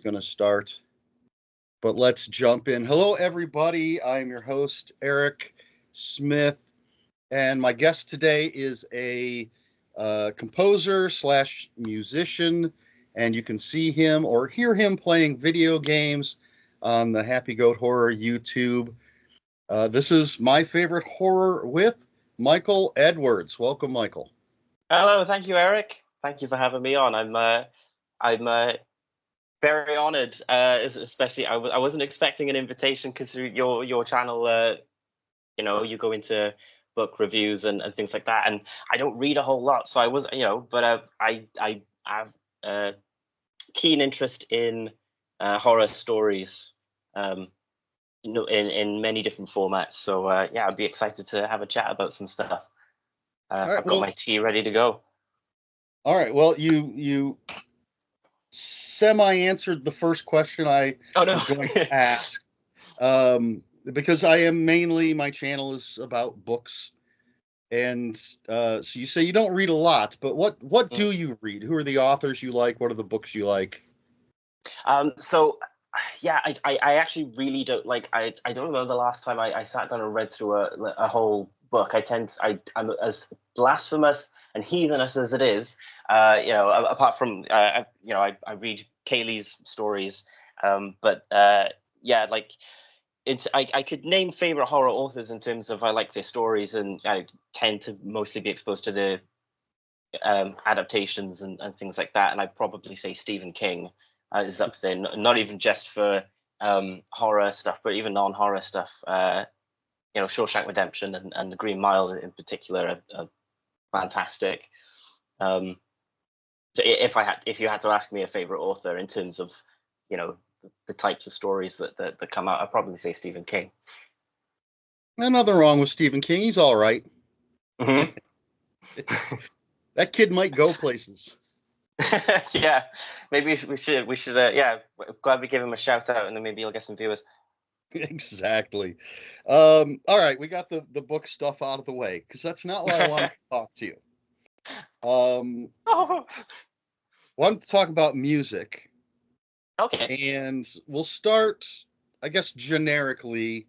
it's going to start. But let's jump in. Hello, everybody. I'm your host, Eric Smith, and my guest today is a composer slash musician, and you can see him or hear him playing video games on the Happy Goat Horror YouTube. This is My Favorite Horror with Michael Edwards. Welcome, Michael. Hello, thank you, Eric. Thank you for having me on. I'm very honored, especially I wasn't expecting an invitation because your channel, you go into book reviews and things like that, and I don't read a whole lot, so I was, but I have a keen interest in horror stories, in many different formats. So yeah, I'd be excited to have a chat about some stuff. I've got my tea ready to go. All right. Well, you semi-answered the first question I was going to ask, because I am mainly, my channel is about books, and so you say you don't read a lot, but what do you read? Who are the authors you like? What are the books you like? So yeah, I actually really don't like. I don't remember the last time I sat down and read through a whole book. I'm as blasphemous and heathenish as it is, apart from I read Kaylee's stories, but yeah, like I could name favorite horror authors in terms of I like their stories, and I tend to mostly be exposed to the adaptations and things like that, and I'd probably say Stephen King is up there, not even just for horror stuff, but even non-horror stuff. Shawshank Redemption and The Green Mile in particular are fantastic. So if you had to ask me a favorite author in terms of, the types of stories that come out, I'd probably say Stephen King. Nothing wrong with Stephen King. He's all right. Mm-hmm. That kid might go places. Yeah, maybe we should. Yeah, glad we gave him a shout out, and then maybe you'll get some viewers. Exactly. All right, we got the book stuff out of the way, because that's not what I want to talk to you. Want to talk about music. Okay. And we'll start, I guess, generically.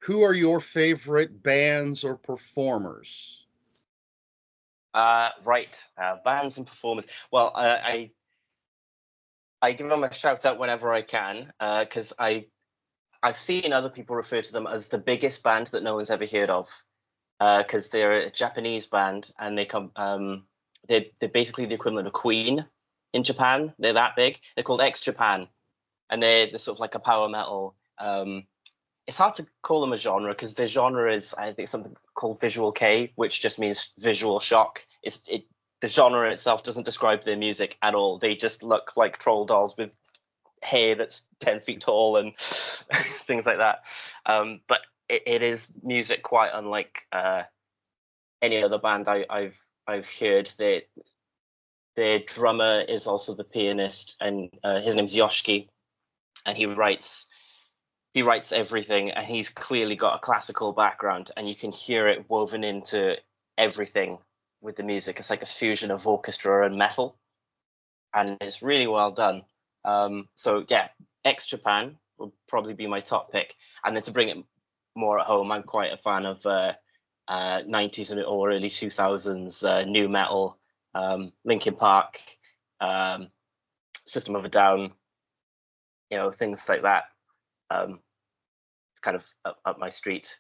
Who are your favorite bands or performers? Right. Bands and performers. Well, I give them a shout out whenever I can, because I've seen other people refer to them as the biggest band that no one's ever heard of, because they're a Japanese band, and they're basically the equivalent of Queen in Japan. They're that big. They're called X Japan, and they're sort of like a power metal. It's hard to call them a genre because their genre is, I think, something called visual K, which just means visual shock. The genre itself doesn't describe their music at all. They just look like troll dolls with hair that's 10 feet tall and things like that. But it is music quite unlike any other band I've heard. Their drummer is also the pianist, and his name's Yoshiki, and he writes everything, and he's clearly got a classical background, and you can hear it woven into everything with the music. It's like this fusion of orchestra and metal, and it's really well done. So yeah, X Japan will probably be my top pick. And then to bring it more at home, I'm quite a fan of 90s or early 2000s new metal, Linkin Park, System of a Down, things like that. It's kind of up my street.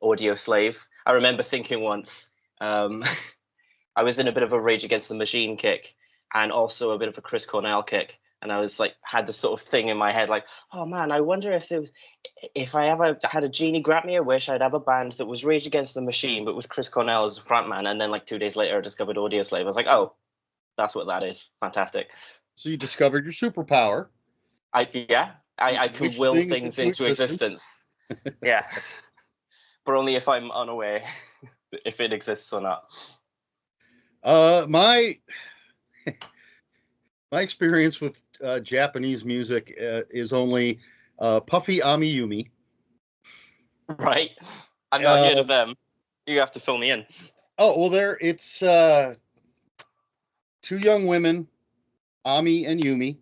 Audio Slave. I remember thinking once, I was in a bit of a Rage Against the Machine kick, and also a bit of a Chris Cornell kick, and I was like, had this sort of thing in my head, like, oh man, I wonder if I ever had a genie grant me a wish, I'd have a band that was Rage Against the Machine, but with Chris Cornell as a frontman. And then like 2 days later, I discovered Audio Slave. I was like, oh, that's what that is. Fantastic. So you discovered your superpower. I can will things into existence. Yeah. But only if I'm unaware if it exists or not. My experience with Japanese music is only Puffy Amiyumi. Right. I've not heard of them. You have to fill me in. Oh, well, it's two young women, Ami and Yumi,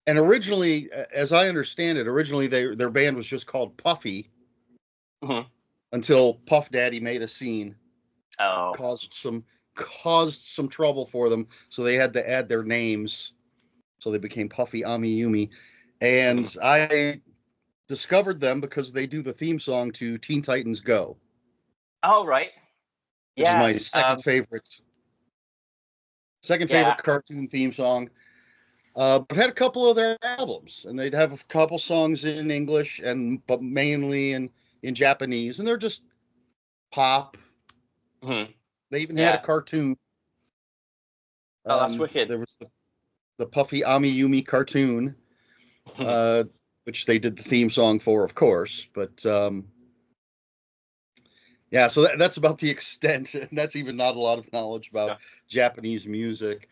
And originally, as I understand it, originally their band was just called Puffy Mhm. until Puff Daddy made a scene, Oh. caused some trouble for them, so they had to add their names, so they became Puffy Amiyumi. And Mhm. I discovered them because they do the theme song to Teen Titans Go, Oh, right. which is Yeah. my second Yeah. favorite cartoon theme song. I've had a couple of their albums, and they'd have a couple songs in English but mainly in Japanese, and they're just pop. Mhm. They even had a Yeah. cartoon. Oh, that's wicked. There was the Puffy Amiyumi cartoon, uh, which they did the theme song for, of course. But yeah, so that's about the extent, and that's even not a lot of knowledge about Yeah. Japanese music.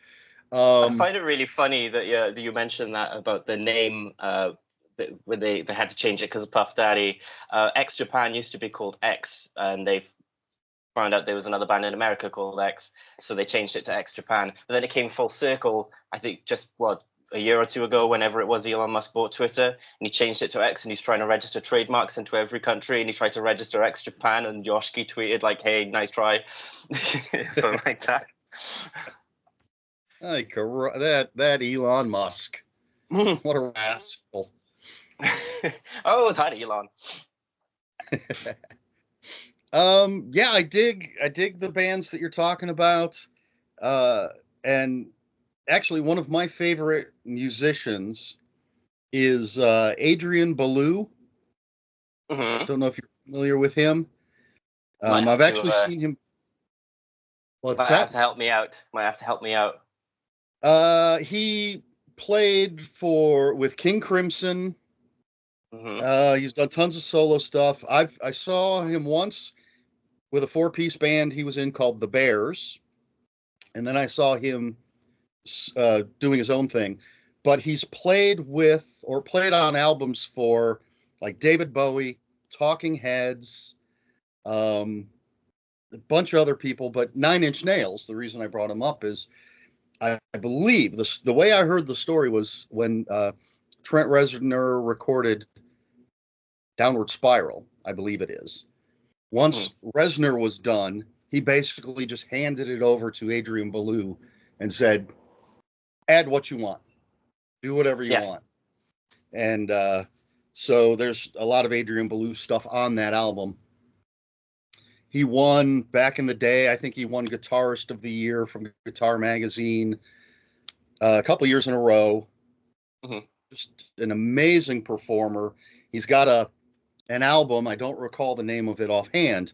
I Um, find it really funny that you mentioned that about the name. When they had to change it because of Puff Daddy. X Japan used to be called X, and they found out there was another band in America called X, so they changed it to X Japan. But then it came full circle. I think just a year or two ago, whenever it was, Elon Musk bought Twitter, and he changed it to X, and he's trying to register trademarks into every country, and he tried to register X Japan, and Yoshiki tweeted like, "Hey, nice try," something like that. like that Elon Musk, what a rascal! Oh, that Elon. Yeah, I dig the bands that you're talking about, uh, and actually, one of my favorite musicians is Adrian Belew. Hmm. Don't know if you're familiar with him. Might have I've to actually seen him. What's might have that? to help me out. Might have to help me out. He played for with King Crimson. Hmm. He's done tons of solo stuff. I saw him once with a four-piece band he was in called the Bears, and then I saw him doing his own thing. But he's played with or played on albums for like David Bowie, Talking Heads, um, a bunch of other people. But Nine Inch Nails, the reason I brought him up is I believe the way I heard the story was when Trent Reznor recorded Downward Spiral, I believe it is. Hmm. Once Reznor was done, he basically just handed it over to Adrian Belew and said, "Add what you want, do whatever you Yeah. want." And so there's a lot of Adrian Belew stuff on that album. He won back in the day. I think he won Guitarist of the Year from Guitar Magazine a couple years in a row. Hmm. Just an amazing performer. He's got an album. I don't recall the name of it offhand,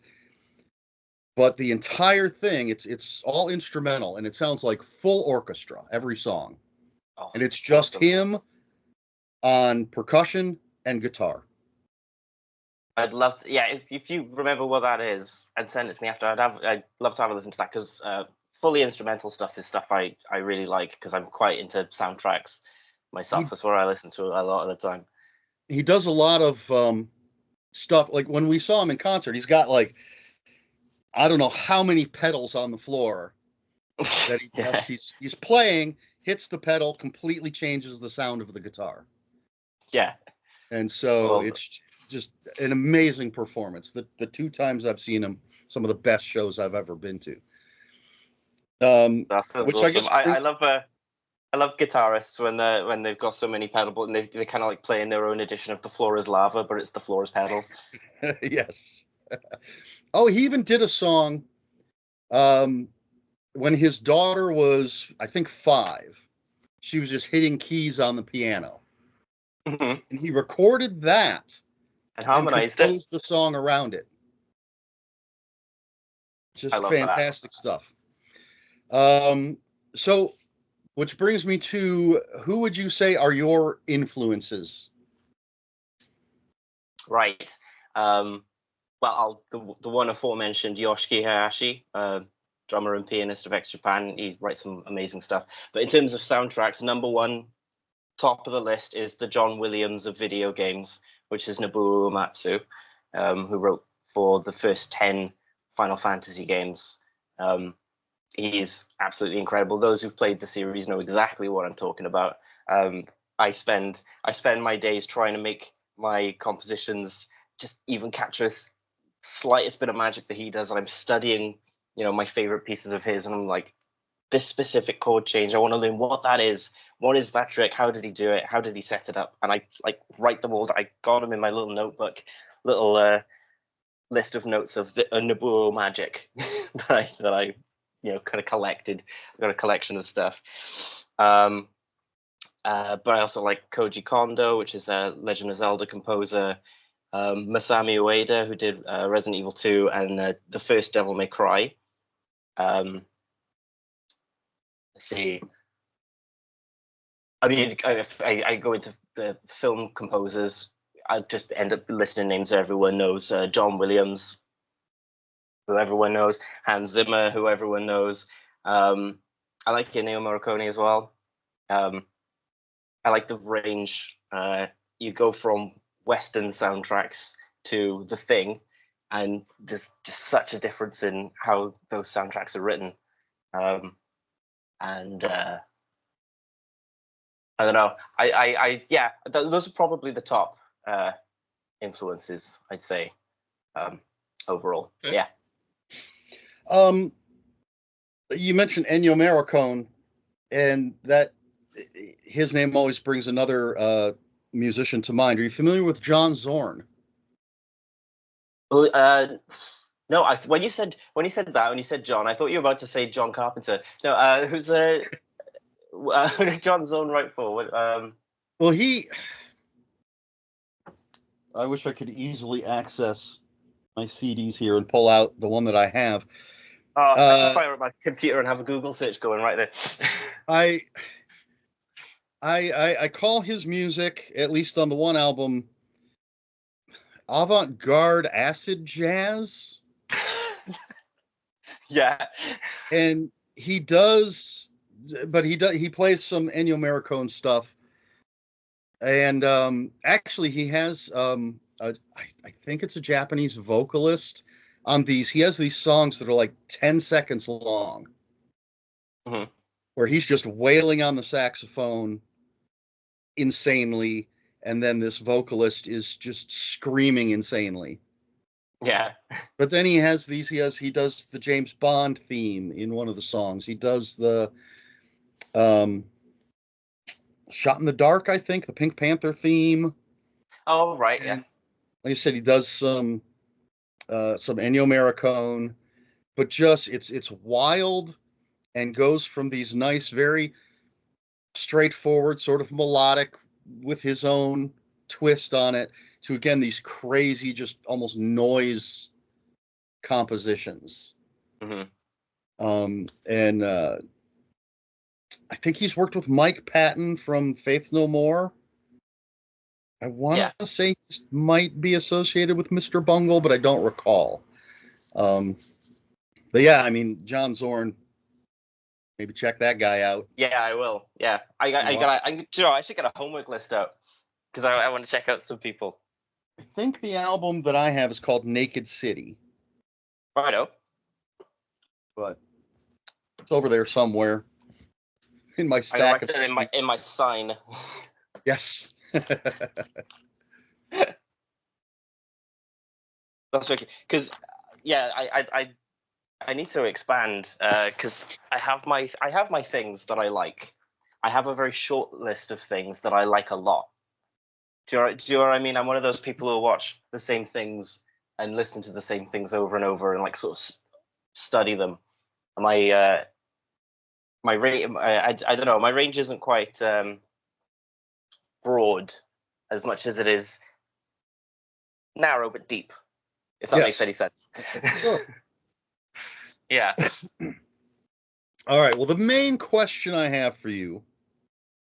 but the entire thing it's all instrumental and it sounds like full orchestra every song, Oh, and it's just awesome. him on percussion and guitar. I'd love to. Yeah, if you remember what that is and send it to me after, I'd love to have a listen to that because fully instrumental stuff is stuff I really like because I'm quite into soundtracks myself. he That's what I listen to a lot of the time. he does a lot of stuff. Like when we saw him in concert, he's got like I don't know how many pedals on the floor that he Yeah. just he's playing, hits the pedal, completely changes the sound of the guitar. Yeah. And so Well, it's just an amazing performance. The two times I've seen him, some of the best shows I've ever been to. that sounds Which I awesome. guess brings, I love guitarists when they've got so many pedal and they kind of like playing their own edition of the floor is lava, but it's the floor is pedals. yes. Oh, he even did a song um, when his daughter was, I think, 5. She was just hitting keys on the piano, Hmm. and he recorded that And and harmonized it. composed a song around it. I Just love that. fantastic stuff. Um, so, which brings me to who would you say are your influences? Right. Um, well, the one aforementioned Yoshiki Hayashi, drummer and pianist of X Japan, he writes some amazing stuff. But in terms of soundtracks, number one, top of the list is the John Williams of video games, which is Nobuo Uematsu, who wrote for the first 10 Final Fantasy games. Um, he's absolutely incredible. Those who've played the series know exactly what I'm talking about. Um, I spend my days trying to make my compositions just even capture the slightest bit of magic that he does. And I'm studying, my favorite pieces of his, and I'm like, this specific chord change, I want to learn what that is. What is that trick? How did he do it? How did he set it up? And I write them all. I got them in my little notebook, little list of notes of the Nobuo magic that I kind of collected. I've got a collection of stuff. But I also like Koji Kondo, which is a Legend of Zelda composer. Masami Ueda, who did Resident Evil 2 and the first Devil May Cry. Let's see. I mean, I go into the film composers. I just end up listing names that everyone knows. John Williams, who everyone knows. Hans Zimmer, who everyone knows. I like Ennio Morricone as well. I like the range. You go from Western soundtracks to The Thing, and there's just such a difference in how those soundtracks are written. I don't know. Those are probably the top influences, I'd say, overall. Okay. Yeah. You mentioned Ennio Morricone, and that his name always brings another musician to mind. Are you familiar with John Zorn? No. When you said John, I thought you were about to say John Carpenter. No. Who did John Zorn write for? Well, I wish I could easily access my CDs here and pull out the one that I have. I should fire up my computer and have a Google search going right there. I call his music, at least on the one album, avant-garde acid jazz. Yeah. And he plays some Ennio Morricone stuff. And actually he has I think it's a Japanese vocalist on these. He has these songs that are like 10 seconds long. Mm-hmm. Where he's just wailing on the saxophone insanely, and then this vocalist is just screaming insanely. Yeah. But then he does the James Bond theme in one of the songs. He does the Shot in the Dark, I think, the Pink Panther theme. Oh, right, and, yeah. Like I said, he does some Ennio Morricone, but just it's wild and goes from these nice, very straightforward, sort of melodic with his own twist on it to, again, these crazy, just almost noise compositions. Mm-hmm. And I think he's worked with Mike Patton from Faith No More. I want to say he might be associated with Mr. Bungle, but I don't recall. But yeah, I mean, John Zorn, maybe check that guy out. Yeah, I will. Yeah, I should get a homework list out because I want to check out some people. I think the album that I have is called Naked City. Righto. But it's over there somewhere in my stack. In my sign. Yes. That's okay. Because I need to expand because I have my things that I like. I have a very short list of things that I like a lot. Do you know what I mean? I'm one of those people who watch the same things and listen to the same things over and over and like sort of study them. My I don't know. My range isn't quite broad as much as it is narrow but deep. If that makes any sense. Sure. Yeah. All right. Well, the main question I have for you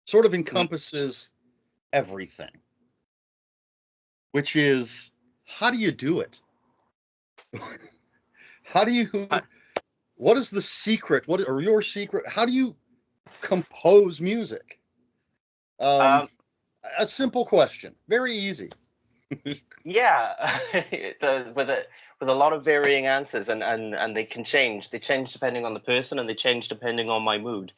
sort of encompasses everything, which is, how do you do it? What is the secret? What are your secret? How do you compose music? A simple question. Very easy. Yeah, with a lot of varying answers, and they can change. They change depending on the person, and they change depending on my mood.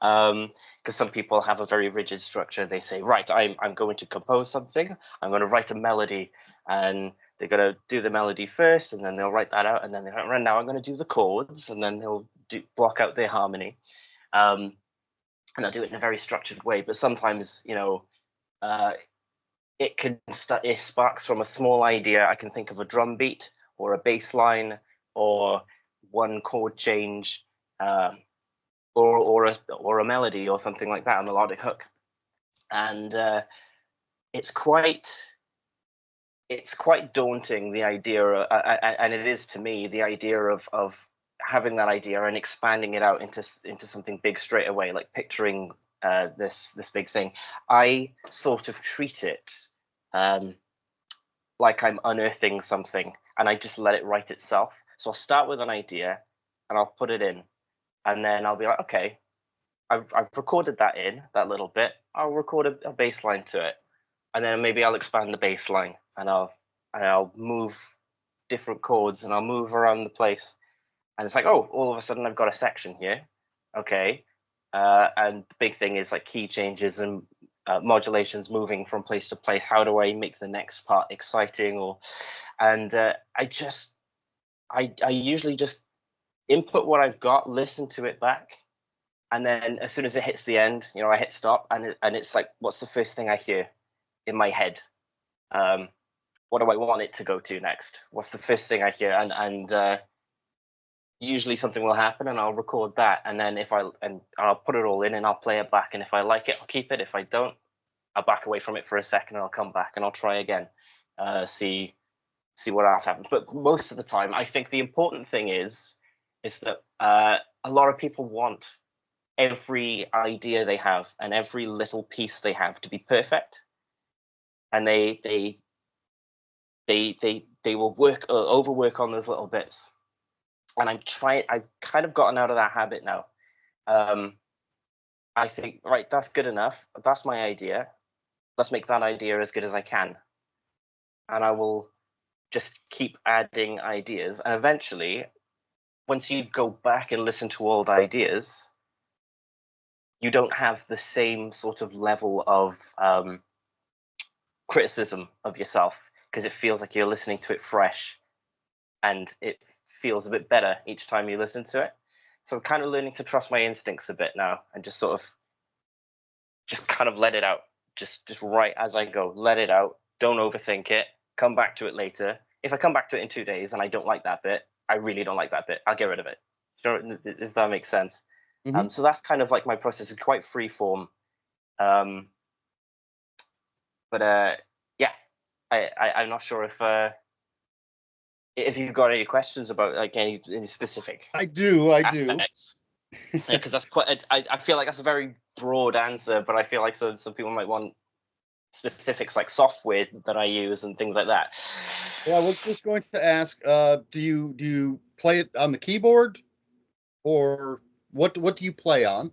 Because some people have a very rigid structure. They say, right, I'm going to compose something. I'm going to write a melody, and they're going to do the melody first, and then they'll write that out, and then they're like, right now I'm going to do the chords, and then they'll block out their harmony, and they'll do it in a very structured way. But sometimes, it sparks from a small idea. I can think of a drum beat or a bass line or one chord change, or a melody or something like that, a melodic hook, and it's quite daunting, the idea, and it is to me, the idea of having that idea and expanding it out into something big straight away, like picturing this big thing. I sort of treat it like I'm unearthing something, and I just let it write itself. So I'll start with an idea, and I'll put it in, and then I'll be like, okay, I've recorded that little bit. I'll record a bass line to it, and then maybe I'll expand the bass line, and I'll move different chords, and I'll move around the place, and it's like, oh, all of a sudden I've got a section here. Okay, and the big thing is like key changes and modulations, moving from place to place. How do I make the next part exciting? And I usually just input what I've got, listen to it back, and then as soon as it hits the end, I hit stop, and it's like, what's the first thing I hear in my head? What do I want it to go to next? What's the first thing I hear? And usually something will happen, and I'll record that, and then I'll put it all in, and I'll play it back, and if I like it, I'll keep it. If I don't, I'll back away from it for a second, and I'll come back, and I'll try again, see what else happens. But most of the time, I think the important thing is that a lot of people want every idea they have and every little piece they have to be perfect, and they will overwork on those little bits. And I've kind of gotten out of that habit now. I think, right, that's good enough. That's my idea. Let's make that idea as good as I can. And I will just keep adding ideas. And eventually, once you go back and listen to old ideas, you don't have the same sort of level of criticism of yourself, because it feels like you're listening to it fresh, and it feels a bit better each time you listen to it. So I'm kind of learning to trust my instincts a bit now, and just sort of just kind of let it out, just write as I go, let it out, don't overthink it, come back to it later. If I come back to it in 2 days and I don't like that bit, I really don't like that bit, I'll get rid of it. If that makes sense. Mm-hmm. So that's kind of like my process. Is quite free form. But yeah, I'm not sure if you've got any questions about like any specific I do. aspects. Because that's quite. I feel like that's a very broad answer, but I feel like some people might want specifics, like software that I use and things like that. Well, I was just going to ask, do you play it on the keyboard, or what do you play on?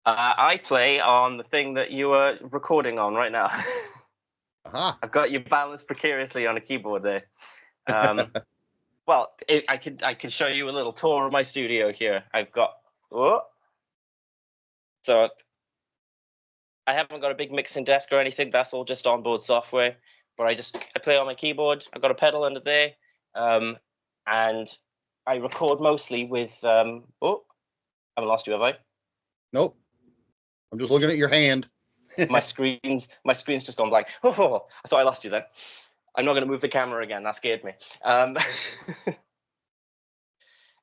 I play on the thing that you are recording on right now. Aha. I've got you balanced precariously on a keyboard there. Well, I could show you a little tour of my studio here. I've got so I haven't got a big mixing desk or anything. That's all just onboard software. But I play on my keyboard. I've got a pedal under there, and I record mostly with. I haven't lost you, have I? Nope. I'm just looking at your hand. my screen's just gone blank. Oh, I thought I lost you then. I'm not going to move the camera again. That scared me.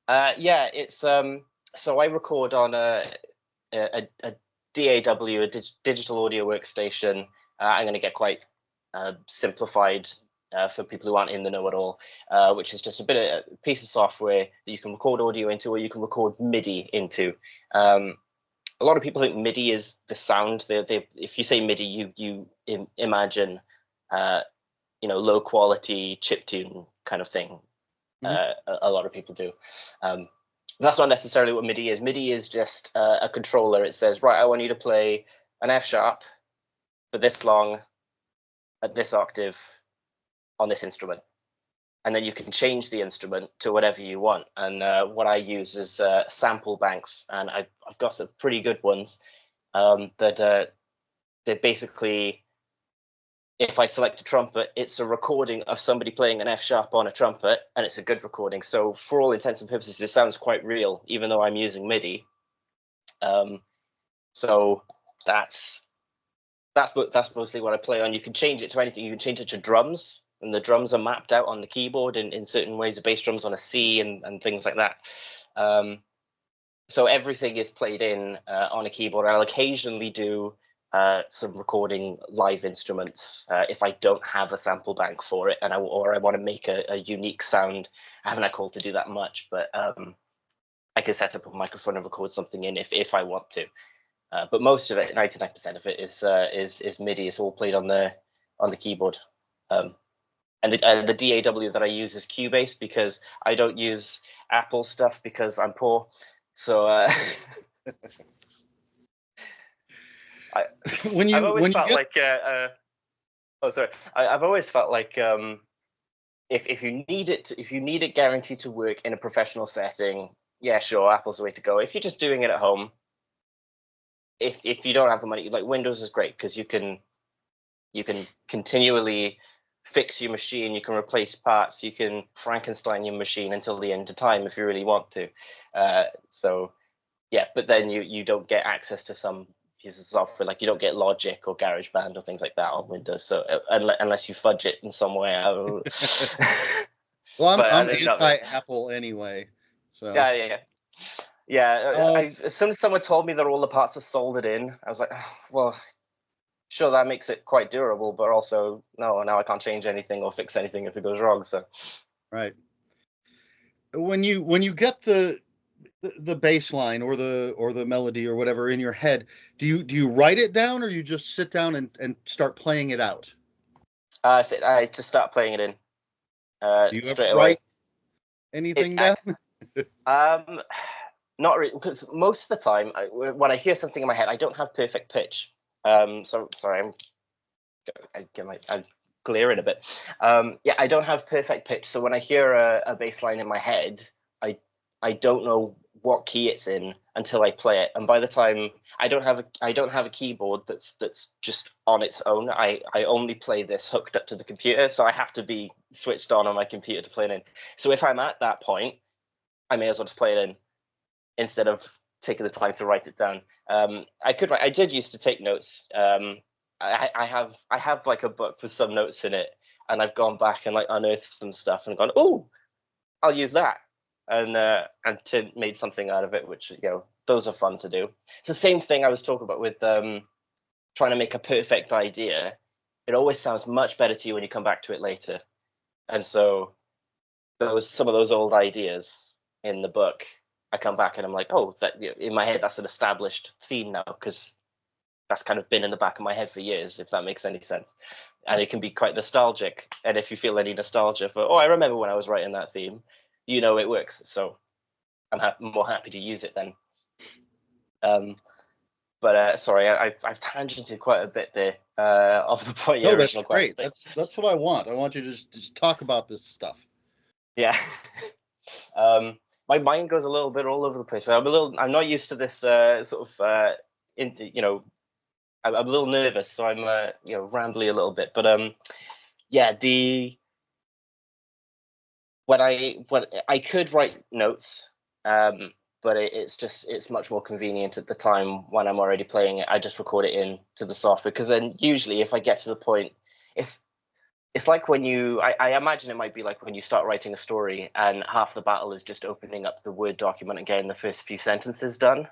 Yeah, it's so I record on a DAW, a digital audio workstation. I'm going to get quite simplified for people who aren't in the know at all, which is just a piece of software that you can record audio into, or you can record MIDI into. A lot of people think MIDI is the sound. If you say MIDI, you imagine low quality chiptune kind of thing. Mm-hmm. A lot of people do. That's not necessarily what MIDI is. MIDI is just a controller. It says, right, I want you to play an F sharp for this long at this octave on this instrument. and then you can change the instrument to whatever you want. And what I use is sample banks, and I've got some pretty good ones that basically, if I select a trumpet, it's a recording of somebody playing an F sharp on a trumpet, and it's a good recording. So for all intents and purposes, it sounds quite real, even though I'm using MIDI. So that's mostly what I play on. You can change it to anything. You can change it to drums, and the drums are mapped out on the keyboard in certain ways. The bass drums on a C and things like that. So everything is played in on a keyboard. I'll occasionally do some recording live instruments if I don't have a sample bank for it, and I want to make a unique sound. I haven't had called to do that much, but I can set up a microphone and record something in if I want to. But most of it, 99% of it, is MIDI. It's all played on the keyboard. And the DAW that I use is Cubase, because I don't use Apple stuff because I'm poor. So I've always felt like I've always felt like if you need it guaranteed to work in a professional setting, yeah, sure, Apple's the way to go. If you're just doing it at home, if you don't have the money, like Windows is great because you can continually fix your machine, you can replace parts, you can Frankenstein your machine until the end of time if you really want to. So yeah, but then you don't get access to some pieces of software, like you don't get Logic or GarageBand or things like that on Windows. So unless you fudge it in some way. Well, But I'm anti-Apple anyway. So yeah. As soon as someone told me that all the parts are soldered in, I was like, oh, well, sure, that makes it quite durable, but also no, now I can't change anything or fix anything if it goes wrong. So right. When you get the bass line or the melody or whatever in your head, do you write it down, or you just sit down and start playing it out? so I just start playing it in Do you ever straight away. write anything down? Not really, because most of the time, when I hear something in my head, I don't have perfect pitch. So sorry, I'm glaring a bit. Yeah, I don't have perfect pitch. So when I hear a bass line in my head, I don't know what key it's in until I play it. And by the time I don't have a keyboard that's just on its own. I only play this hooked up to the computer, so I have to be switched on my computer to play it in. So if I'm at that point, I may as well just play it in instead of taking the time to write it down. I did used to take notes. I have like a book with some notes in it, and I've gone back and like unearthed some stuff and gone, oh, I'll use that, and made something out of it, which those are fun to do. It's the same thing I was talking about with trying to make a perfect idea. It always sounds much better to you when you come back to it later, and so some of those old ideas in the book, I come back and I'm like, oh, that in my head that's an established theme now, because that's kind of been in the back of my head for years, if that makes any sense. And it can be quite nostalgic. And if you feel any nostalgia for, oh, I remember when I was writing that theme, it works. So I'm more happy to use it then. But sorry, I've tangented quite a bit there off the point. No, that's great. That's what I want. I want you to just talk about this stuff. Yeah. My mind goes a little bit all over the place. I'm not used to this sort of I'm a little nervous, so I'm rambly a little bit. But yeah, when I could write notes, but it's much more convenient at the time when I'm already playing it. I just record it in to the software, because then usually if I get to the point, it's like when I imagine it might be like when you start writing a story and half the battle is just opening up the Word document and getting the first few sentences done.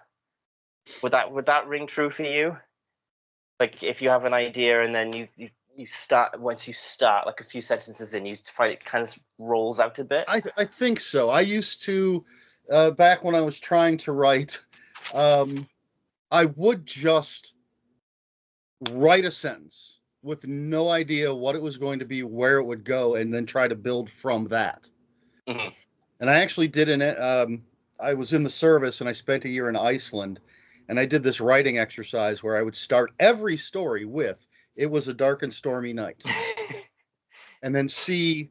Would that ring true for you? Like if you have an idea and then you start, once you start like a few sentences in, you find it kind of rolls out a bit. I think so. I used to, back when I was trying to write, I would just write a sentence with no idea what it was going to be, where it would go, and then try to build from that. Mm-hmm. And I actually did I was in the service and I spent a year in Iceland, and I did this writing exercise where I would start every story with, "It was a dark and stormy night," and then see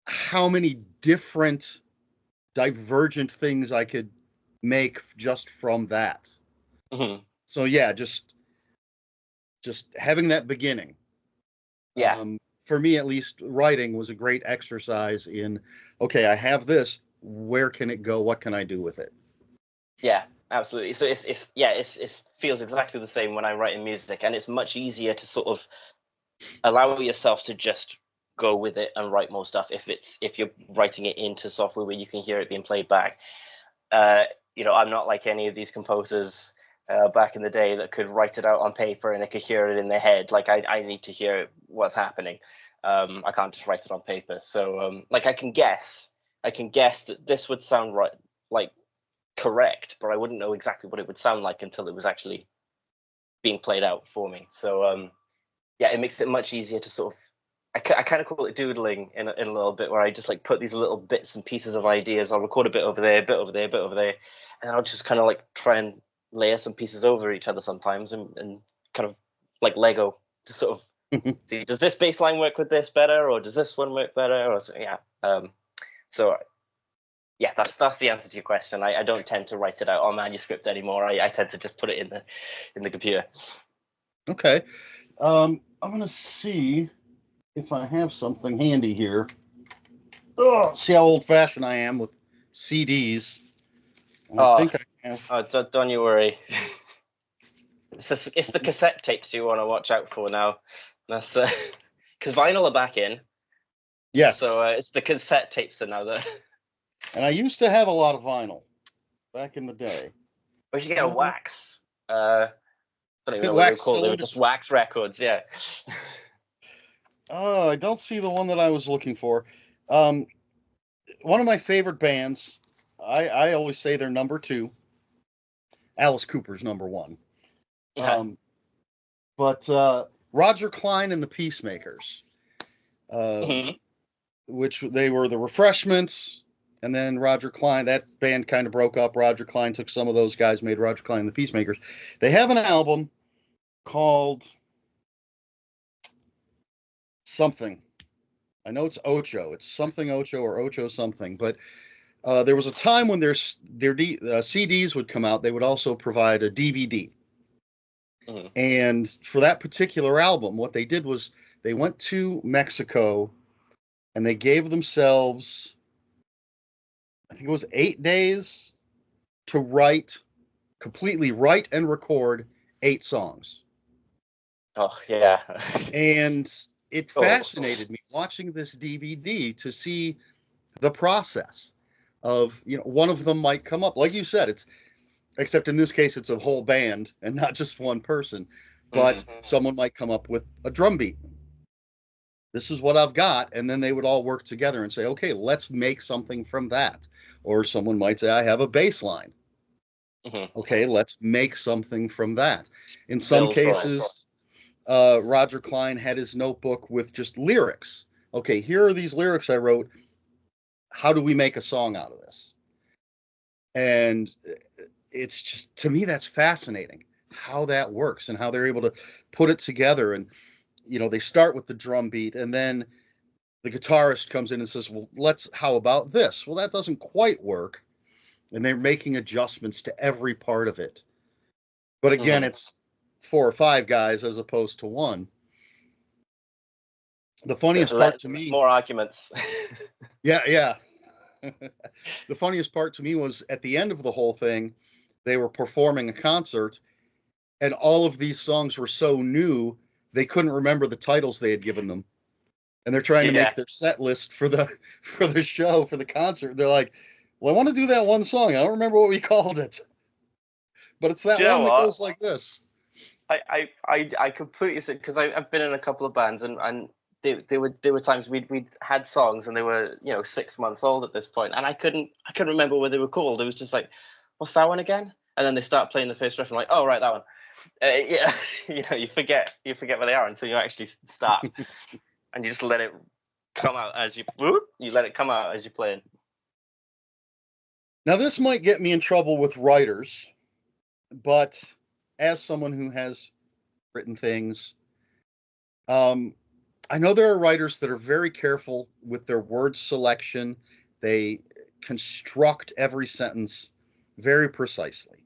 how many different divergent things I could make just from that. Hmm. So yeah, just having that beginning. Yeah, For me at least, writing was a great exercise in, okay, I have this, where can it go? What can I do with it? yeah, absolutely. So it feels exactly the same when I write in music, and it's much easier to sort of allow yourself to just go with it and write more stuff if you're writing it into software where you can hear it being played back. uh, I'm not like any of these composers back in the day that could write it out on paper and they could hear it in their head. Like I need to hear what's happening. I can't just write it on paper. So like I can guess that this would sound right, like correct, but I wouldn't know exactly what it would sound like until it was actually being played out for me. So yeah, it makes it much easier to sort of. I kind of call it doodling in a little bit, where I just like put these little bits and pieces of ideas. I'll record a bit over there, a bit over there, a bit over there, and I'll just kind of like try and layer some pieces over each other sometimes, and kind of like Lego to sort of see, does this bass line work with this better, or does this one work better, or yeah. So yeah, that's the answer to your question. I don't tend to write it out on manuscript anymore. I tend to just put it in the computer. Okay. I'm gonna see if I have something handy here. Oh, see how old fashioned I am with CDs. And I Oh, think I have. don't you worry. It's the cassette tapes you want to watch out for now. That's because vinyl are back in, Yes. so it's the cassette tapes are now that. And I used to have a lot of vinyl back in the day. We should get a Uh, wax. Don't even know what they were Wax called. They were cylinder. just wax records. Yeah. Oh, I don't see the one that I was looking for. Um, One of my favorite bands, I always say they're number two. Alice Cooper's number one. Um, but Roger Clyne and the Peacemakers, uh, Hmm. which they were the Refreshments, and then Roger Clyne. That band kind of broke up. Roger Clyne took some of those guys, made Roger Clyne and the Peacemakers. They have an album called something. I know it's Ocho. It's something Ocho or Ocho something. But there was a time when their CDs would come out. They would also provide a DVD. Hmm. And for that particular album, what they did was they went to Mexico and they gave themselves, I think it was 8 days to completely write and record 8 songs. Oh yeah. And it Oh. fascinated me watching this DVD to see the process of, one of them might come up. Like you said, except in this case, it's a whole band and not just one person, but Hmm. someone might come up with a drum beat. This is what I've got. And then they would all work together and say, okay, let's make something from that. Or someone might say, I have a bass line. Hmm. Okay, let's make something from that. In some Build from it. cases, Roger Clyne had his notebook with just lyrics. Okay, here are these lyrics I wrote. How do we make a song out of this? And it's just, to me, that's fascinating how that works and how they're able to put it together. And, they start with the drum beat and then the guitarist comes in and says, well, how about this? Well, that doesn't quite work. And they're making adjustments to every part of it. But again, Hmm. it's 4 or 5 guys as opposed to one. The funniest part to me, More arguments. yeah, yeah. The funniest part to me was at the end of the whole thing, they were performing a concert, and all of these songs were so new, they couldn't remember the titles they had given them. And they're trying to Yeah. make their set list for the for the show, for the concert. They're like, well, I want to do that one song. I don't remember what we called it, but it's that Do you know one that what? goes like this. I completely see, because I've been in a couple of bands, and there were times we'd had songs and they were 6 months old at this point, and I couldn't remember what they were called. It was just like, what's that one again? And then they start playing the first riff, and I'm like, oh right, that one. Yeah. You forget where they are until you actually start, and you just let it come out as you let it come out as you're playing. Now, this might get me in trouble with writers, but as someone who has written things, um, I know there are writers that are very careful with their word selection. They construct every sentence very precisely.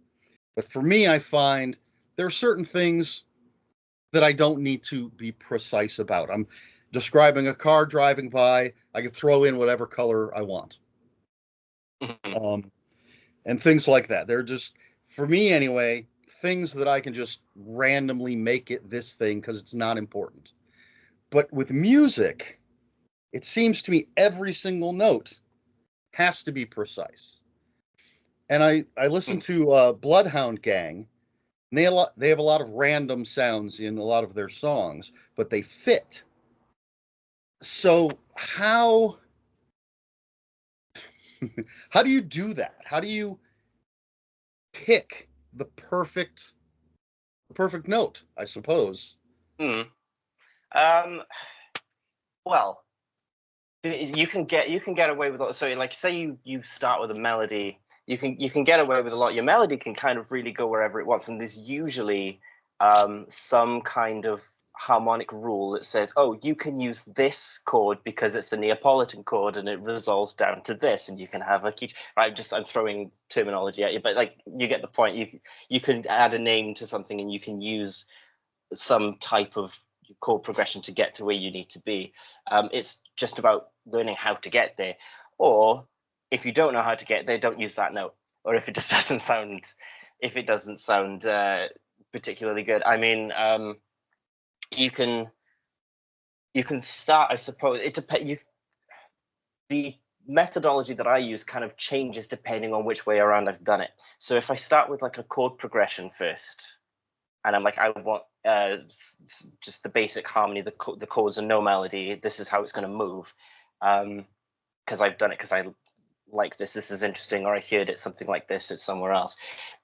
But for me, I find there are certain things that I don't need to be precise about. I'm describing a car driving by, I can throw in whatever color I want. Mhm. Um, and things like that. They're just, for me anyway, things that I can just randomly make it this thing because it's not important. But with music, it seems to me every single note has to be precise. And I listened to Bloodhound Gang, and they have a lot of random sounds in a lot of their songs, but they fit. So how do you do that? How do you pick the perfect note, I suppose? Hmm. Um, well, you can get away with so like say you start with a melody, you can get away with a lot. Your melody can kind of really go wherever it wants, and there's usually some kind of harmonic rule that says, oh, you can use this chord because it's a Neapolitan chord and it resolves down to this, and you can have a key. I'm throwing terminology at you, but like you get the point. You can add a name to something, and you can use some type of chord progression to get to where you need to be. It's just about learning how to get there. Or if you don't know how to get there, don't use that note. Or if it just doesn't sound particularly good. I mean, you can you can start. I suppose it depends. The methodology that I use kind of changes depending on which way around I've done it. So if I start with like a chord progression first, and I'm like, I want just the basic harmony, the chords and no melody. This is how it's going to move, because I've done it because I like this. This is interesting, or I heard it something like this at somewhere else.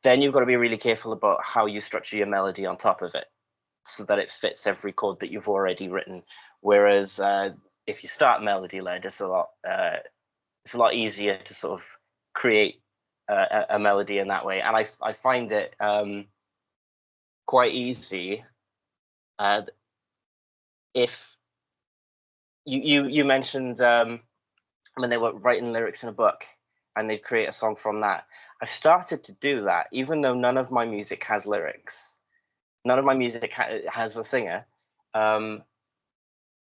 Then you've got to be really careful about how you structure your melody on top of it, so that it fits every chord that you've already written. Whereas if you start melody led, it's a lot easier to sort of create a melody in that way, and I find it quite easy. If you mentioned when they were writing lyrics in a book and they'd create a song from that. I started to do that, even though none of my music has lyrics. None of my music has a singer. Um,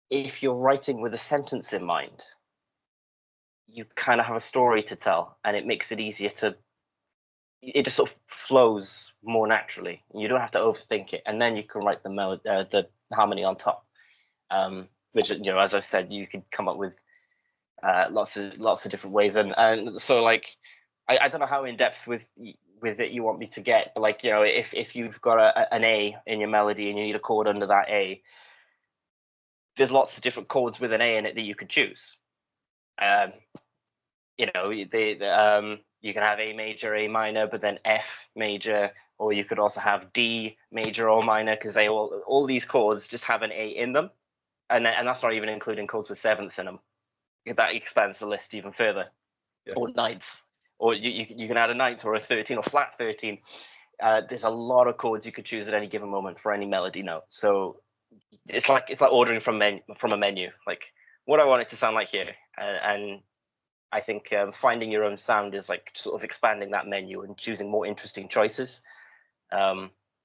if you're writing with a sentence in mind, you kind of have a story to tell, and it makes it easier to. It just sort of flows more naturally. You don't have to overthink it, and then you can write the harmony on top. Which, as I said, you could come up with lots of different ways, and so like I don't know how in depth with it you want me to get, but like if you've got an A in your melody and you need a chord under that A, there's lots of different chords with an A in it that you could choose. Um, you can have A major, A minor, but then F major, or you could also have D major or minor, because they all these chords just have an A in them, and that's not even including chords with sevenths in them. That expands the list even further. Yeah. Or ninths, or you can add a ninth or a 13 or flat 13. There's a lot of chords you could choose at any given moment for any melody note. So it's like ordering from a menu. Like, what I want it to sound like here, and I think finding your own sound is like sort of expanding that menu and choosing more interesting choices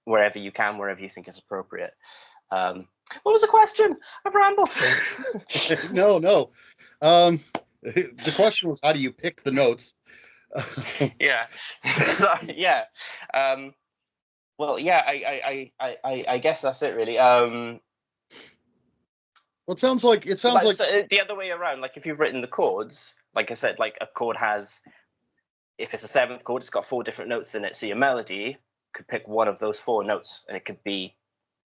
wherever you can, wherever you think is appropriate. What was the question? I've rambled. No. Um, the question was, how do you pick the notes? Yeah. So, yeah. Um, well, yeah. I guess that's it, really. Well, it sounds like So the other way around, like if you've written the chords, like I said, like a chord has, if it's a seventh chord, it's got four different notes in it. So your melody could pick one of those four notes, and it could be.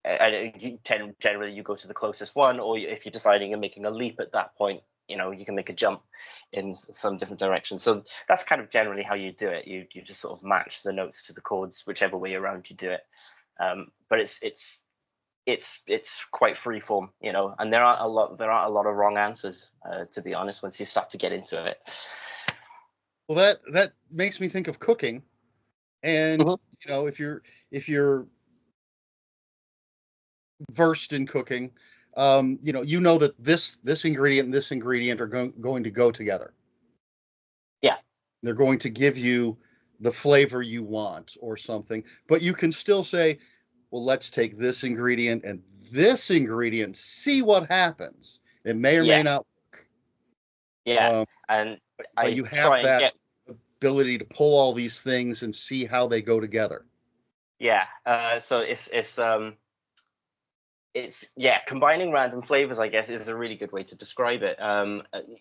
Generally, you go to the closest one, or if you're deciding and making a leap at that point, you can make a jump in some different direction. So that's kind of generally how you do it. You just sort of match the notes to the chords, whichever way around you do it. But it's quite freeform, and there aren't a lot of wrong answers, to be honest, once you start to get into it. well, that makes me think of cooking, and Mhm. if you're versed in cooking, you know that this ingredient and this ingredient are going to go together. Yeah. They're going to give you the flavor you want or something, but you can still say, well, let's take this ingredient and this ingredient, see what happens. It may or may Yeah. not work. Yeah. And But I you have try and that get ability to pull all these things and see how they go together. yeah. So it's yeah, combining random flavors, I guess, is a really good way to describe it.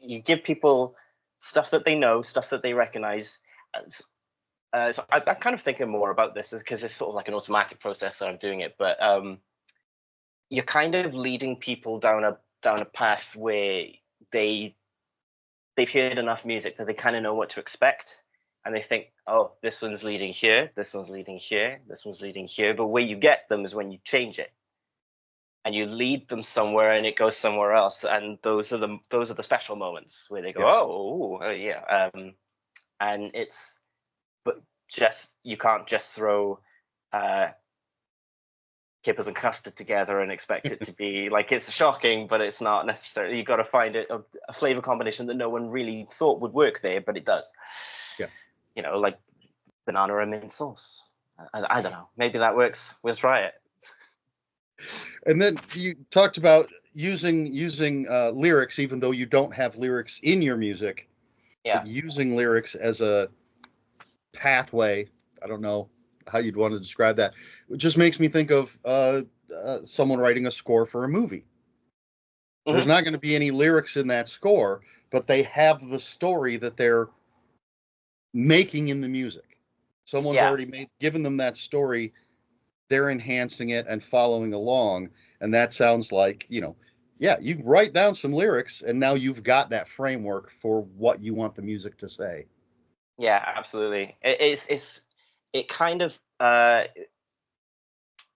You give people stuff that they know, stuff that they recognize. So I'm kind of thinking more about this because it's sort of like an automatic process that I'm doing it, but you're kind of leading people down a path where they they've heard enough music that they kind of know what to expect, and they think, oh, this one's leading here, this one's leading here, this one's leading here. But where you get them is when you change it and you lead them somewhere and it goes somewhere else, and those are the special moments where they go, Yes. yeah, and it's but just you can't just throw uh, kippers and custard together and expect it to be like it's shocking, but it's not necessarily. You've got to find a flavor combination that no one really thought would work there, but it does. Yes. Like banana and mint sauce. I don't know. Maybe that works. We'll try it. And then you talked about using lyrics, even though you don't have lyrics in your music, Yeah. but using lyrics as a pathway. I don't know how you'd want to describe that. It just makes me think of someone writing a score for a movie. There's Mm-hmm. not going to be any lyrics in that score, but they have the story that they're making in the music. Someone's Yeah. already given them that story. They're enhancing it and following along, and that sounds like, yeah, you write down some lyrics and now you've got that framework for what you want the music to say. Yeah. Absolutely. It kind of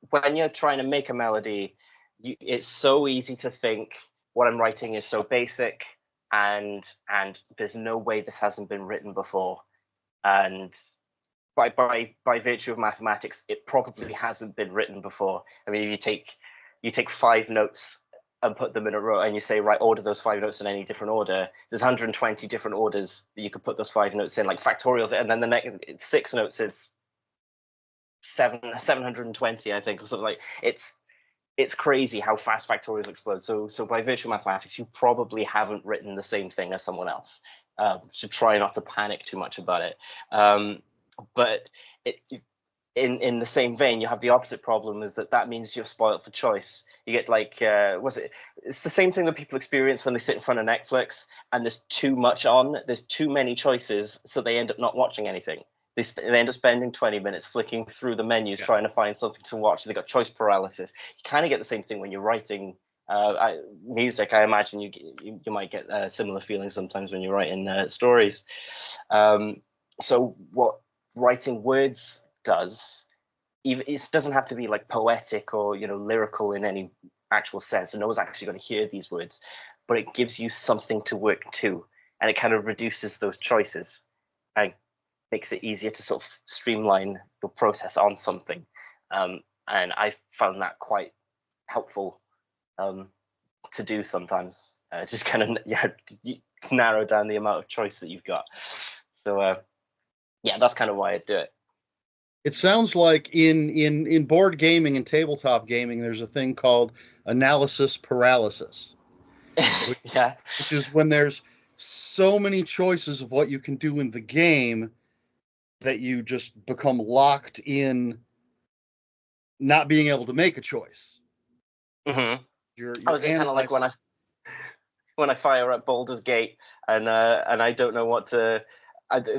when you're trying to make a melody, it's so easy to think what I'm writing is so basic, and there's no way this hasn't been written before, and by virtue of mathematics, it probably hasn't been written before. I mean, you take 5 notes and put them in a row, and you say, right, order those 5 notes in any different order. There's 120 different orders that you could put those 5 notes in, like factorials, and then the next 6 notes is 720, I think, or something like. It's crazy how fast factorials explode. So by virtue of mathematics, you probably haven't written the same thing as someone else. So try not to panic too much about it. But it, in the same vein, you have the opposite problem, is that means you're spoiled for choice. You get like, it's the same thing that people experience when they sit in front of Netflix and there's too much on, there's too many choices, so they end up not watching anything. They end up spending 20 minutes flicking through the menus, Yeah. trying to find something to watch. They got choice paralysis. You kind of get the same thing when you're writing music. I imagine you might get similar feelings sometimes when you're writing stories. So what writing words does, even it doesn't have to be like poetic or lyrical in any actual sense, and no one's actually going to hear these words, but it gives you something to work to, and it kind of reduces those choices and makes it easier to sort of streamline your process on something. And I found that quite helpful to do sometimes. Just kind of narrow down the amount of choice that you've got. So yeah, that's kind of why I do it. It sounds like in board gaming and tabletop gaming, there's a thing called analysis paralysis, which, Yeah. which is when there's so many choices of what you can do in the game that you just become locked in not being able to make a choice. Mm-hmm. I You're was kind of like analyzing. when I fire up Baldur's Gate and I don't know what to.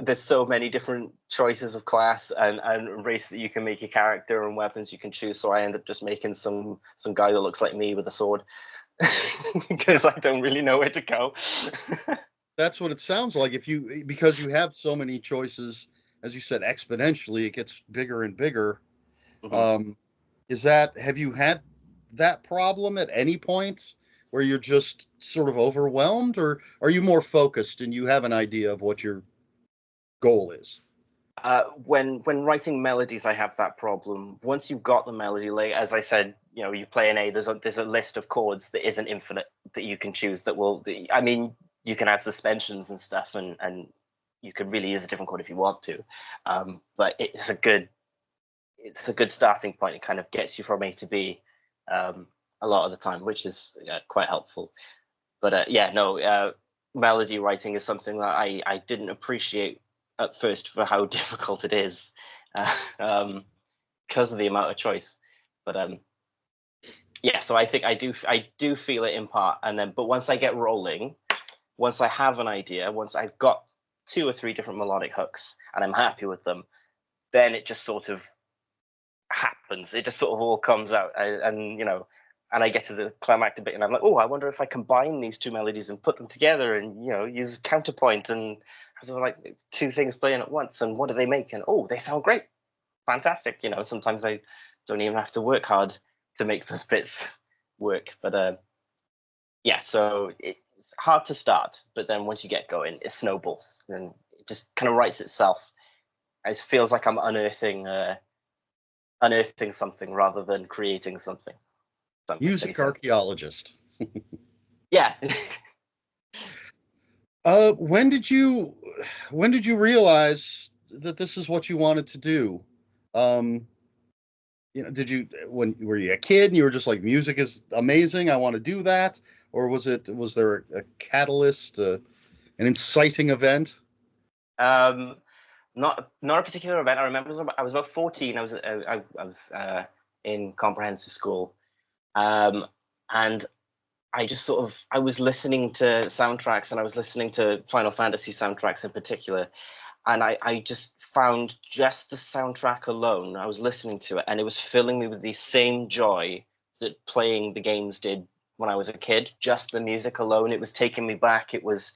There's so many different choices of class and race that you can make your character and weapons you can choose. So I end up just making some guy that looks like me with a sword because I don't really know where to go. That's what it sounds like. Because you have so many choices, as you said, exponentially, it gets bigger and bigger. Mm-hmm. Um, have you had that problem at any point where you're just sort of overwhelmed, or are you more focused and you have an idea of what your goal is? When writing melodies, I have that problem. Once you've got the melody, like as I said, you play an A. There's a list of chords that isn't infinite that you can choose. I mean, you can add suspensions and stuff, and you could really use a different chord if you want to. But it's a good starting point. It kind of gets you from A to B a lot of the time, which is quite helpful. But melody writing is something that I didn't appreciate at first for how difficult it is, because of the amount of choice. But so I think I do feel it in part, but once I get rolling, once I have an idea, once I've got 2 or 3 different melodic hooks and I'm happy with them, then it just sort of happens. It just sort of all comes out, and I get to the climactic bit, and I'm like, oh, I wonder if I combine these 2 melodies and put them together, and use counterpoint, and sort of like 2 things playing at once, and what do they make? And oh, they sound great, fantastic. Sometimes I don't even have to work hard to make those bits work. But so it's hard to start, but then once you get going, it snowballs, and it just kind of writes itself. It feels like I'm unearthing something rather than creating something. Music archaeologist. Yeah. When did you realize that this is what you wanted to do? Were you a kid and you were just like, music is amazing, I want to do that? Or was there a catalyst, an inciting event? Not a particular event. I remember I was about 14. I was in comprehensive school, and I was listening to soundtracks, and I was listening to Final Fantasy soundtracks in particular, and I just found just the soundtrack alone. I was listening to it, and it was filling me with the same joy that playing the games did when I was a kid. Just the music alone, it was taking me back. It was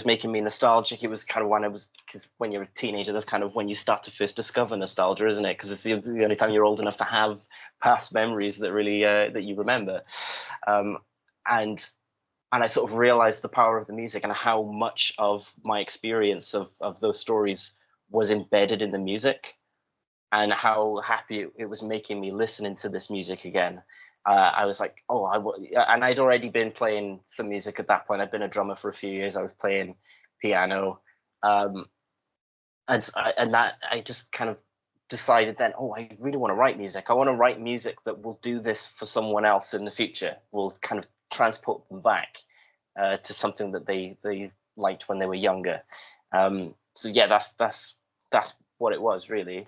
making me nostalgic. It was kind of because when you're a teenager, that's kind of when you start to first discover nostalgia, isn't it? Because it's the only time you're old enough to have past memories that really that you remember. And I sort of realized the power of the music and how much of my experience of those stories was embedded in the music, and how happy it was making me listening to this music again. I was like, and I'd already been playing some music at that point. I'd been a drummer for a few years. I was playing piano, and that I just kind of decided then, I really want to write music. I want to write music that will do this for someone else in the future. Will kind of transport them back to something that they liked when they were younger. So yeah, that's what it was really.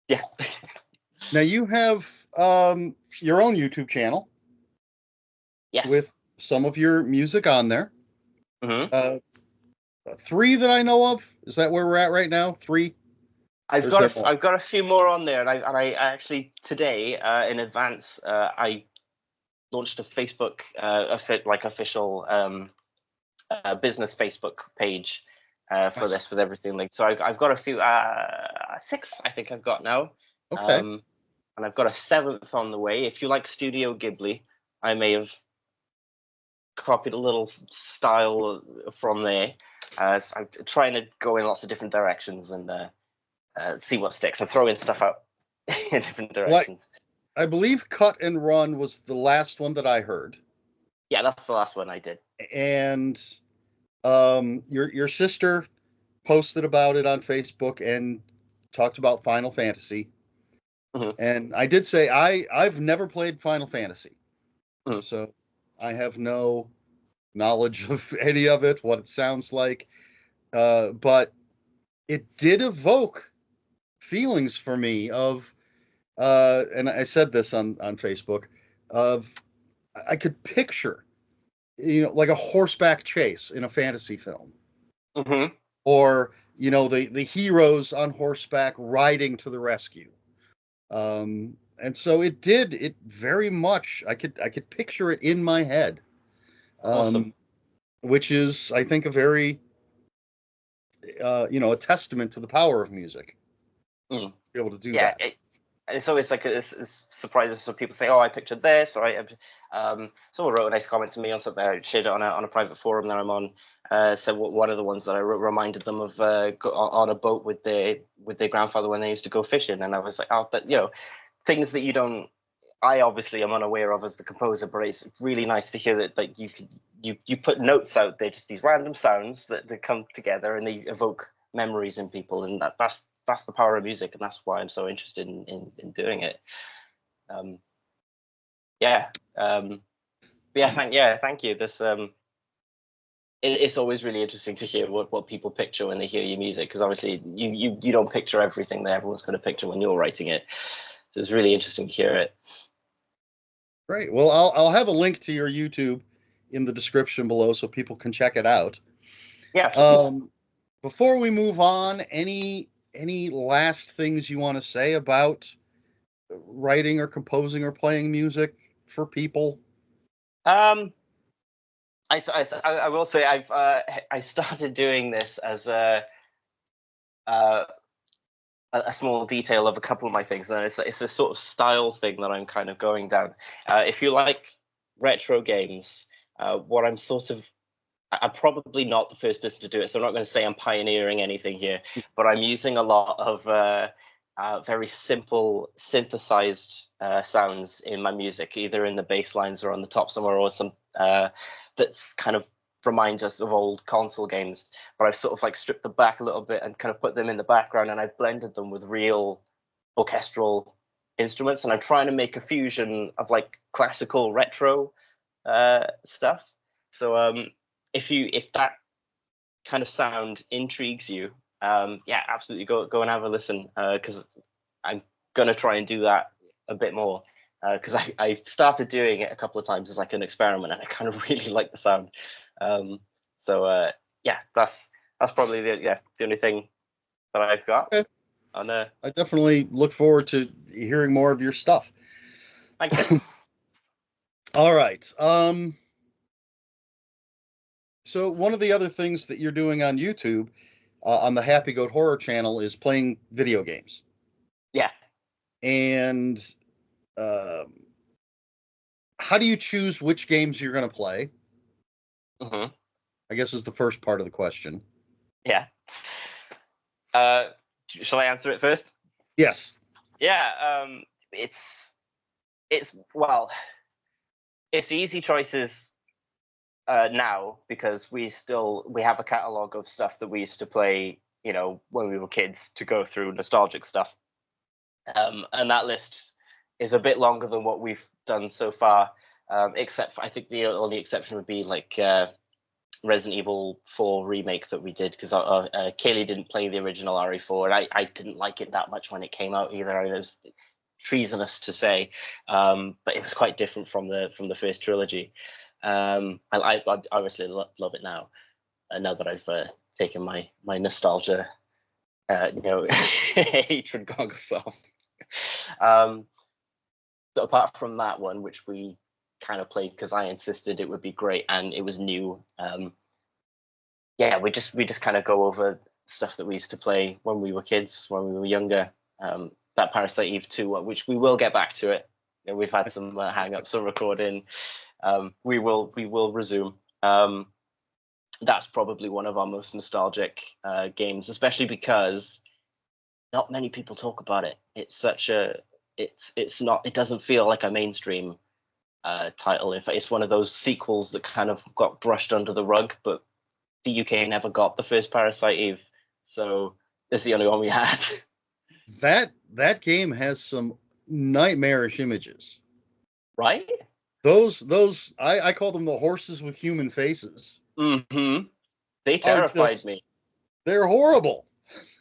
Yeah. Now you have your own YouTube channel. Yes. With some of your music on there. Mm-hmm. 3 that I know of. Is that where we're at right now? 3? I've got a few more on there, and I actually today in advance I launched a Facebook official business Facebook page for this, with everything linked. So I've got a few 6 I think I've got now. Okay. And I've got a 7th on the way. If you like Studio Ghibli, I may have copied a little style from there. So I'm trying to go in lots of different directions and see what sticks. I'm throwing stuff out in different directions. I believe Cut and Run was the last one that I heard. Yeah, that's the last one I did. And your sister posted about it on Facebook and talked about Final Fantasy. Mm-hmm. And I did say I've never played Final Fantasy. Mm-hmm. So I have no knowledge of any of it, what it sounds like. But it did evoke feelings for me of, and I said this on Facebook, of I could picture, like a horseback chase in a fantasy film. Mm-hmm. Or, the heroes on horseback riding to the rescue. And so it very much, I could picture it in my head. Awesome. Which is, I think, a very, a testament to the power of music. Mm. Be able to do that. It's always like it's surprises. So people say, I pictured this, or someone wrote a nice comment to me on something I shared it on a private forum that I'm on. So one of the ones that I reminded them of on a boat with their grandfather when they used to go fishing, and I was like, things that you don't. I obviously am unaware of as the composer, but it's really nice to hear that like you put notes out there, just these random sounds that come together and they evoke memories in people, and that's the power of music, and that's why I'm so interested in doing it. Yeah. But thank you. It's always really interesting to hear what people picture when they hear your music, because obviously you don't picture everything that everyone's going to picture when you're writing it. So it's really interesting to hear it. Great. Well, I'll have a link to your YouTube in the description below so people can check it out. Yeah, please. Before we move on, any last things you want to say about writing or composing or playing music for people? I will say I started doing this as a small detail of a couple of my things, and it's a sort of style thing that I'm kind of going down. If you like retro games, what I'm probably not the first person to do it, so I'm not going to say I'm pioneering anything here, but I'm using a lot of very simple synthesized sounds in my music, either in the bass lines or on the top somewhere, or some that's kind of remind us of old console games. But I've sort of like stripped them back a little bit and kind of put them in the background, and I've blended them with real orchestral instruments, and I'm trying to make a fusion of like classical retro stuff. So if that kind of sound intrigues you, yeah, absolutely go and have a listen, because I'm gonna try and do that a bit more, because I started doing it a couple of times as like an experiment, and I kind of really like the sound. Yeah, that's probably the only thing that I've got. Okay. On I definitely look forward to hearing more of your stuff. thank you. All right. So one of the other things that you're doing on YouTube, on the Happy Goat Horror channel, is playing video games. Yeah. And um, how do you choose which games you're going to play? Hmm. I guess is the first part of the question. Yeah. Shall I answer it first? Yes. Yeah. It's well, it's easy choices now, because we have a catalog of stuff that we used to play, when we were kids, to go through nostalgic stuff. And that list is a bit longer than what we've done so far. Except I think the only exception would be like Resident Evil 4 remake that we did, because Kaylee didn't play the original RE4, and I didn't like it that much when it came out either. I mean, it was treasonous to say, but it was quite different from the first trilogy. I obviously love it now, now that I've taken my nostalgia, hatred goggles off. So apart from that one, which we kind of played because I insisted it would be great and it was new, yeah, we just kind of go over stuff that we used to play when we were kids, when we were younger. That Parasite Eve 2, which we will get back to it. We've had some hang-ups on recording. We will resume. That's probably one of our most nostalgic games, especially because not many people talk about it. It doesn't feel like a mainstream title. In fact, it's one of those sequels that kind of got brushed under the rug, but the UK never got the first Parasite Eve, so it's the only one we had. That game has some nightmarish images. Right? Those I call them the horses with human faces. Mm-hmm. They Are terrified me. just they're horrible.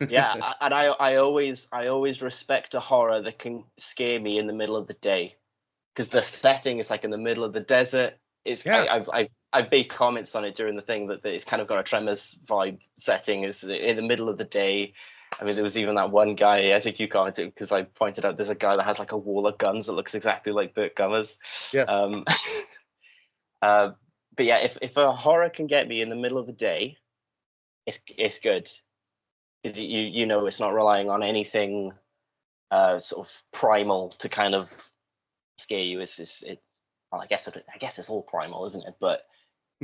Yeah, and I always respect a horror that can scare me in the middle of the day, because the setting is like in the middle of the desert. It's Yeah. I've made comments on it during the thing that it's kind of got a Tremors vibe setting. Is in the middle of the day. I mean, there was even that one guy, I think you commented, because I pointed out there's a guy that has like a wall of guns that looks exactly like Burt Gummer's. Yes. Uh, but yeah, if a horror can get me in the middle of the day, it's good, because you know it's not relying on anything sort of primal to kind of scare you. Well, I guess it's all primal, isn't it? But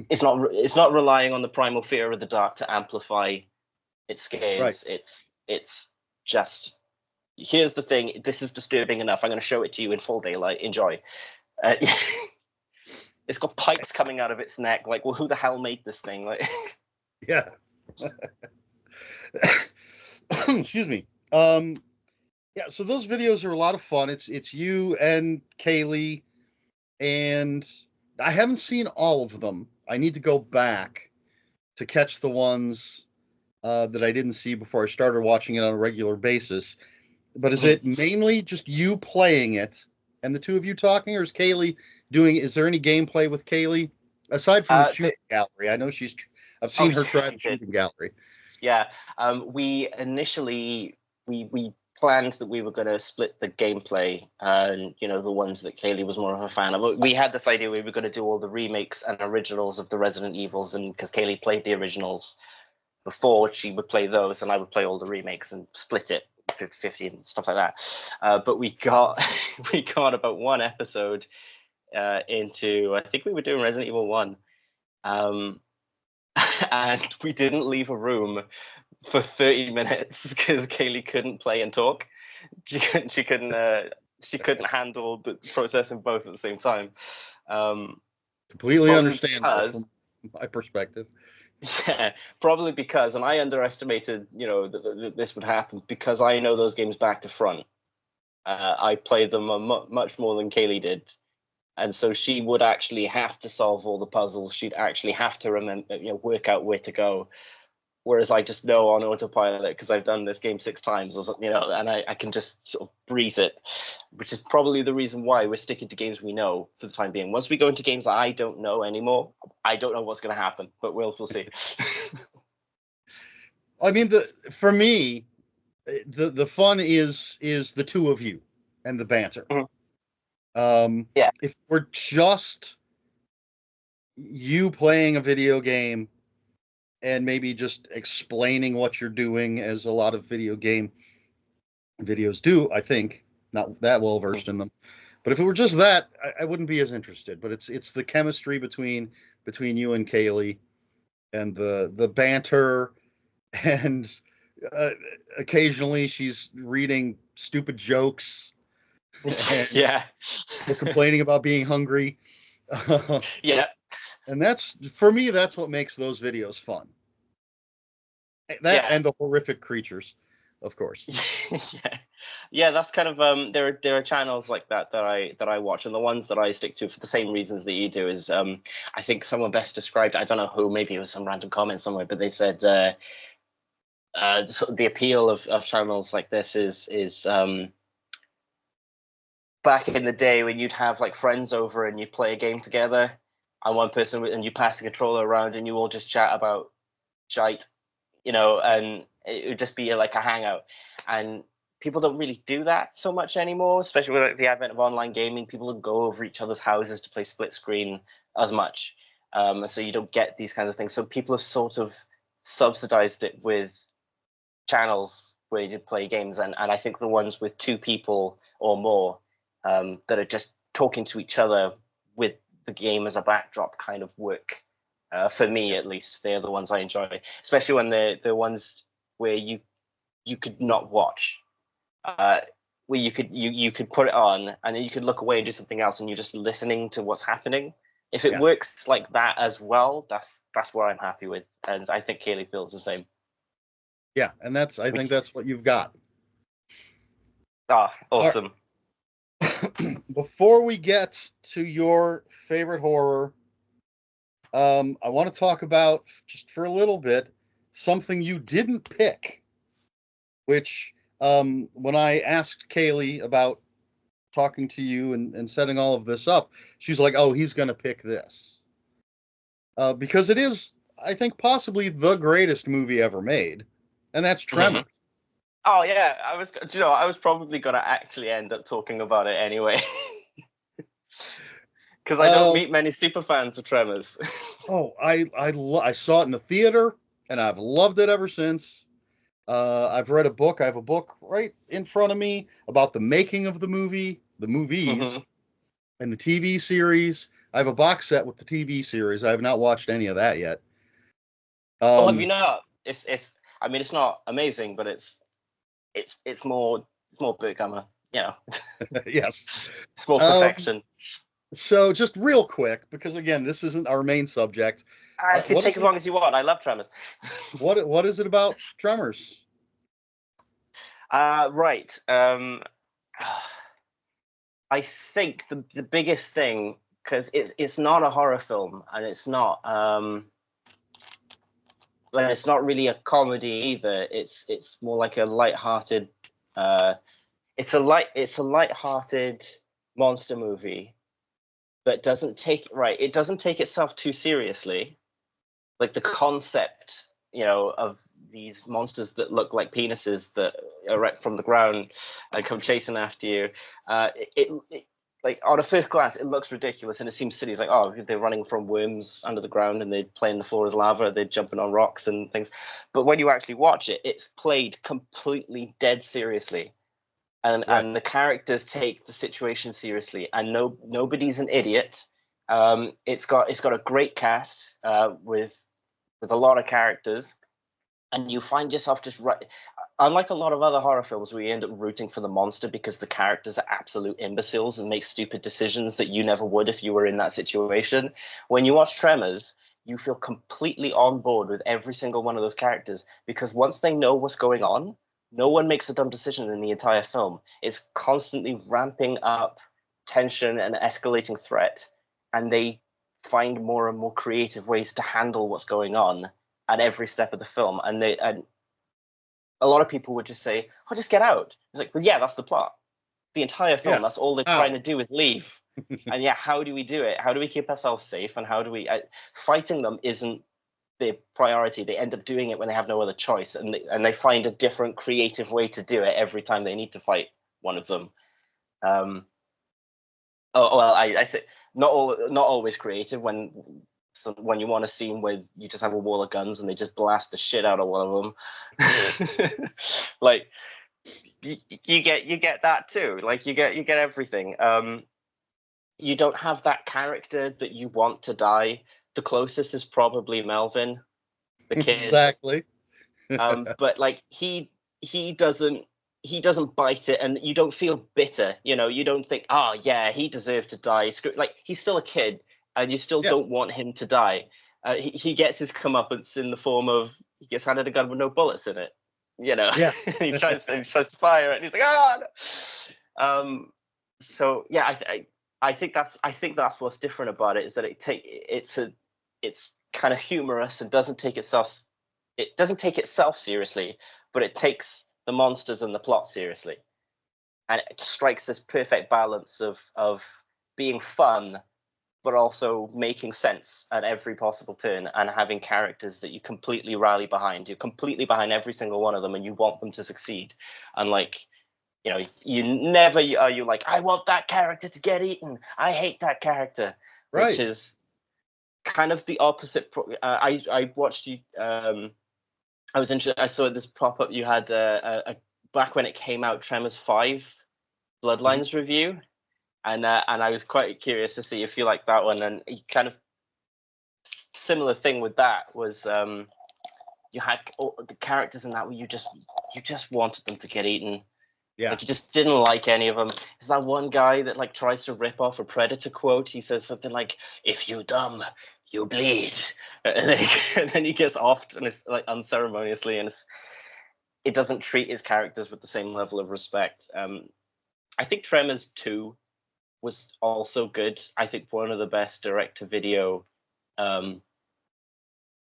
it's not relying on the primal fear of the dark to amplify its Right. scares. It's just here's the thing. This is disturbing enough. I'm going to show it to you in full daylight. Enjoy. It's got pipes coming out of its neck. Like, well, who the hell made this thing? Like, Yeah. Excuse me. Yeah, so those videos are a lot of fun. It's you and Kaylee, and I haven't seen all of them. I need to go back to catch the ones that I didn't see before I started watching it on a regular basis. But is it mainly just you playing it and the two of you talking, or is Kaylee doing? Is there any gameplay with Kaylee aside from the shooting gallery? I know I've seen her try the shooting gallery. Yeah, we initially we planned that we were going to split the gameplay, and the ones that Kaylee was more of a fan of. We had this idea we were going to do all the remakes and originals of the Resident Evils, and because Kaylee played the originals before, she would play those, and I would play all the remakes and split it 50 and stuff like that. But we got we got about one episode into, I think we were doing Resident Evil 1. And we didn't leave a room for 30 minutes because Kaylee couldn't play and talk. She couldn't handle the processing both at the same time. Completely understandable from my perspective. Yeah, probably because, and I underestimated, that this would happen because I know those games back to front. I played them much more than Kaylee did. And so she would actually have to solve all the puzzles. She'd actually have to remember, work out where to go. Whereas I just know on autopilot because I've done this game 6 times, or something, and I can just sort of breeze it, which is probably the reason why we're sticking to games we know for the time being. Once we go into games that I don't know anymore, I don't know what's going to happen, but we'll see. I mean, for me, the fun is the two of you and the banter. Yeah. If we're just you playing a video game and maybe just explaining what you're doing, as a lot of video game videos do, I think, not that well versed in them. But if it were just that, I wouldn't be as interested. But it's the chemistry between you and Kaylee, and the banter, and occasionally she's reading stupid jokes. Yeah. We're complaining about being hungry. Yeah. And for me, that's what makes those videos fun. And the horrific creatures, of course. Yeah, that's kind of there are channels like that I watch, and the ones that I stick to for the same reasons that you do is I think someone best described, I don't know who, maybe it was some random comment somewhere, but they said the appeal of channels like this is back in the day when you'd have like friends over and you play a game together, and one person, and you pass the controller around and you all just chat about shite, and it would just be like a hangout. And people don't really do that so much anymore, especially with like the advent of online gaming. People don't go over each other's houses to play split screen as much, so you don't get these kinds of things. So people have sort of subsidized it with channels where you play games, and I think the ones with 2 people or more that are just talking to each other with the game as a backdrop kind of work. For me, at least, they're the ones I enjoy, especially when they're ones where you could not watch, where you could put it on and then you could look away and do something else, and you're just listening to what's happening. If it works like that as well, that's what I'm happy with, and I think Kaylee feels the same. Yeah, and I think that's what you've got. Ah, awesome. Before we get to your favorite horror, I want to talk about, just for a little bit, something you didn't pick, which when I asked Kaylee about talking to you and setting all of this up, she's like, oh, he's going to pick this. Because it is, I think, possibly the greatest movie ever made, and that's Tremors. Mm-hmm. Oh yeah, I was probably gonna actually end up talking about it anyway, because I don't meet many super fans of Tremors. I saw it in the theater, and I've loved it ever since. I've read a book. I have a book right in front of me about the making of the movies, and the TV series. I have a box set with the TV series. I have not watched any of that yet. Have you not? It's. I mean, it's not amazing, but it's more small bookhammer, Yes. small perfection. So just real quick, because again, this isn't our main subject. I can take as long as you want. I love Tremors. What is it about Tremors? Right. I think the biggest thing, because it's not a horror film, and it's not but it's not really a comedy either. It's more like a light-hearted. It's a light-hearted monster movie that doesn't take It doesn't take itself too seriously. Like the concept, of these monsters that look like penises that erect from the ground and come chasing after you. It like on a first glance, it looks ridiculous and it seems silly. It's like, oh, they're running from worms under the ground and they're playing the floor as lava. They're jumping on rocks and things. But when you actually watch it, it's played completely dead seriously. And the characters take the situation seriously, and nobody's an idiot. It's got a great cast with a lot of characters, and you find yourself just right. Unlike a lot of other horror films where you end up rooting for the monster because the characters are absolute imbeciles and make stupid decisions that you never would if you were in that situation, when you watch Tremors, you feel completely on board with every single one of those characters, because once they know what's going on, no one makes a dumb decision in the entire film. It's constantly ramping up tension and escalating threat, and they find more and more creative ways to handle what's going on at every step of the film. And a lot of people would just say, "Oh, just get out." It's like, well, yeah, that's the plot. The entire film, that's all they're trying to do is leave. And yeah, how do we do it? How do we keep ourselves safe? And how do we fighting them isn't their priority. They end up doing it when they have no other choice, and they find a different creative way to do it every time they need to fight one of them. I say not always creative. When you want a scene where you just have a wall of guns and they just blast the shit out of one of them, like you get that too. Like you get everything. You don't have that character that you want to die. The closest is probably Melvin, the kid. Exactly. But like he doesn't bite it, and you don't feel bitter. You don't think, oh yeah, he deserved to die. Like he's still a kid, and you still don't want him to die. He gets his comeuppance in the form of he gets handed a gun with no bullets in it. Yeah. he tries to fire it, and he's like, ah. So yeah, I think that's what's different about it, is that it's kind of humorous and doesn't take itself seriously, but it takes the monsters and the plot seriously, and it strikes this perfect balance of being fun but also making sense at every possible turn, and having characters that you completely rally behind. You're completely behind every single one of them, and you want them to succeed. And like, you never are you like, I want that character to get eaten, I hate that character. Right. Which is kind of the opposite. I watched you. I was interested. I saw this pop up. You had back when it came out, Tremors 5 Bloodlines review, and I was quite curious to see if you like that one. And kind of similar thing with that was you had all the characters in that where you just wanted them to get eaten. Yeah. Like you just didn't like any of them. Is that one guy that like tries to rip off a Predator quote? He says something like, "If you dumb, you bleed," and then he gets offed, and it's like unceremoniously, and it doesn't treat his characters with the same level of respect. I think Tremors 2 was also good. I think one of the best direct-to-video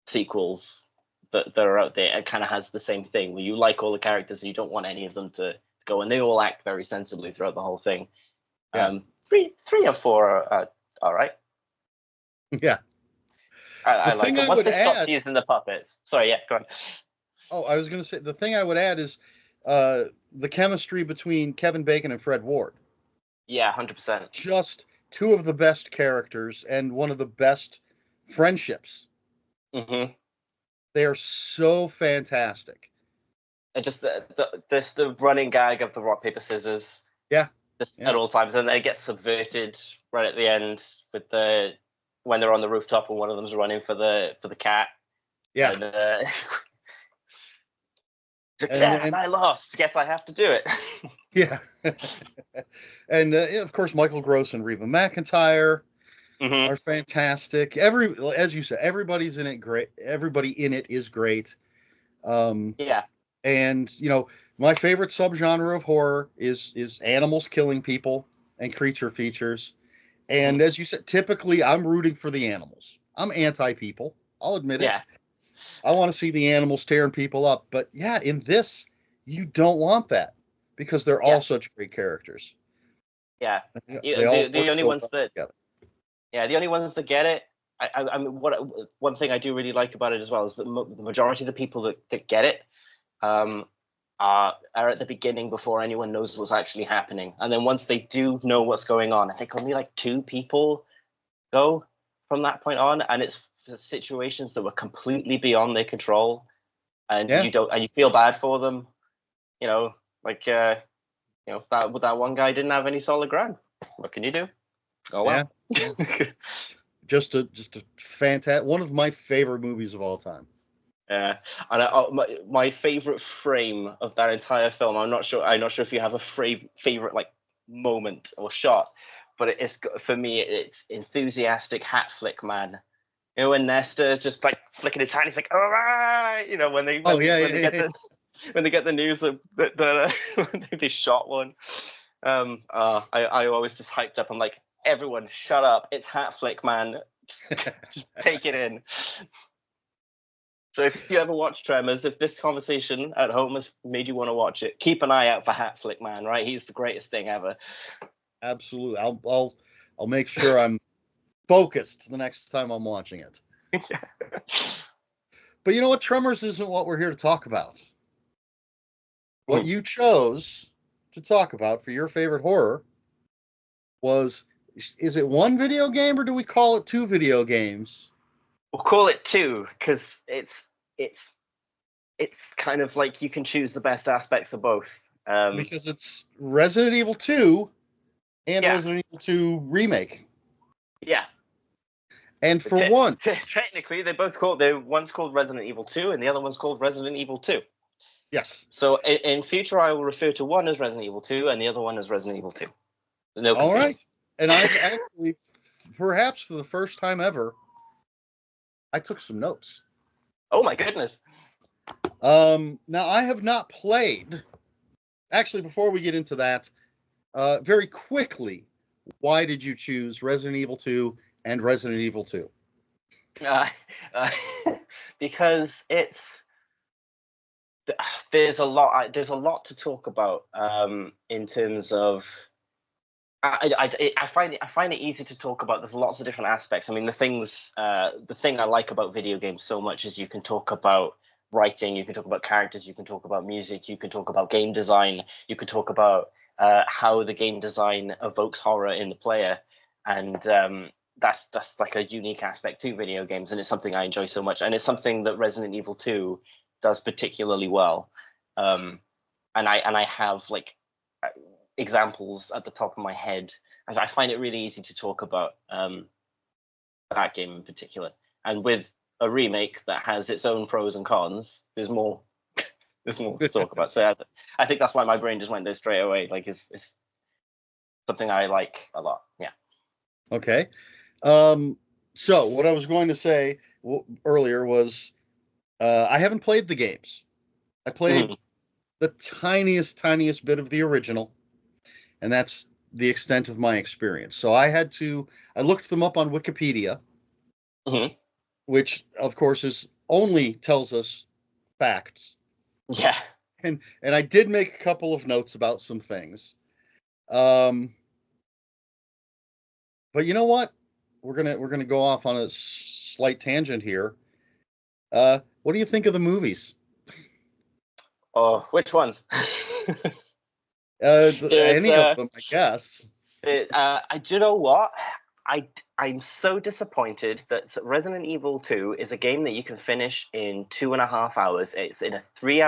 sequels that are out there. It kind of has the same thing where you like all the characters and you don't want any of them to go, and they all act very sensibly throughout the whole thing. Yeah. 3 or 4 are all right. Yeah. I like it. Once they stopped using the puppets. Sorry, yeah, go on. Oh, I was going to say, the thing I would add is the chemistry between Kevin Bacon and Fred Ward. Yeah, 100%. Just two of the best characters and one of the best friendships. Mm-hmm. They are so fantastic. And just the running gag of the rock paper scissors. Yeah. At all times, and it gets subverted right at the end with when they're on the rooftop and one of them's running for the cat. Yeah. And, I lost. Guess I have to do it. Yeah. And of course, Michael Gross and Reba McEntire Hmm. are fantastic. As you said, everybody's in it great. Everybody in it is great. Um, Yeah. and my favorite subgenre of horror is animals killing people and creature features. Hmm. And as you said, typically I'm rooting for the animals. I'm anti people. I'll admit it. Yeah. I want to see the animals tearing people up. But yeah, in this, you don't want that because they're Yeah. all such great characters. Yeah. They all The work only so ones well that together. Yeah, the only ones that get it. I mean, one thing I do really like about it as well is that the majority of the people that get it um, are at the beginning before anyone knows what's actually happening, and then once they do know what's going on, I think only like 2 people go from that point on, and it's for situations that were completely beyond their control, and Yeah, you feel bad for them, you know, like that one guy didn't have any solid ground. What can you do? Oh yeah, well. yeah. Just a fantastic one of my favorite movies of all time. Yeah, and my favorite frame of that entire film. I'm not sure if you have a favorite like moment or shot, but for me. It's enthusiastic hat flick man. You know, when Nestor just like flicking his hand, he's like, "All right!" You know, Oh yeah, when they yeah, get yeah. when they get the news that they shot one. I always just hyped up. I'm like, everyone, shut up! It's hat flick man. Just take it in. So if you ever watch Tremors, if this conversation at home has made you want to watch it, keep an eye out for Hat Flick Man. Right, he's the greatest thing ever. Absolutely. I'll make sure I'm focused the next time I'm watching it. But you know what? Tremors isn't what we're here to talk about. What Mhm. you chose to talk about for your favorite horror was, is it one video game or do we call it two video games? We'll call it two because it's it's kind of like you can choose the best aspects of both. Because it's Resident Evil 2 and Yeah, Resident Evil 2 Remake. yeah. And for once, Technically, they're one's called Resident Evil 2 and the other one's called Resident Evil 2. yes. So in future, I will refer to one as Resident Evil 2 and the other one as Resident Evil 2. No All confusion. right. And I've actually, perhaps for the first time ever, I took some notes. Oh my goodness. Now I have not played. Actually, before we get into that, very quickly, why did you choose Resident Evil 2 and Resident Evil 2? Uh, uh, because there's a lot to talk about in terms of I find it easy to talk about. There's lots of different aspects. I mean, the thing I like about video games so much is you can talk about writing, you can talk about characters, you can talk about music, you can talk about game design, you can talk about how the game design evokes horror in the player, and that's like a unique aspect to video games, and it's something I enjoy so much, and it's something that Resident Evil 2 does particularly well. Um, and I have like uh, examples at the top of my head, as I find it really easy to talk about that game in particular. And with a remake that has its own pros and cons, there's more there's more to talk about. So I think that's why my brain just went there straight away. Like it's something I like a lot. Yeah. Okay. Um, so what I was going to say earlier was, I haven't played the games. I played Mhm. the tiniest bit of the original, and that's the extent of my experience. So I looked them up on Wikipedia, Mhm. which of course is only tells us facts. Yeah. And I did make a couple of notes about some things. Um, but you know what? We're gonna go off on a slight tangent here. What do you think of the movies? Oh, which ones? There's Any of them, I guess. I do you know what? I'm so disappointed that Resident Evil 2 is a game that you can finish in 2.5 hours. It's in a 3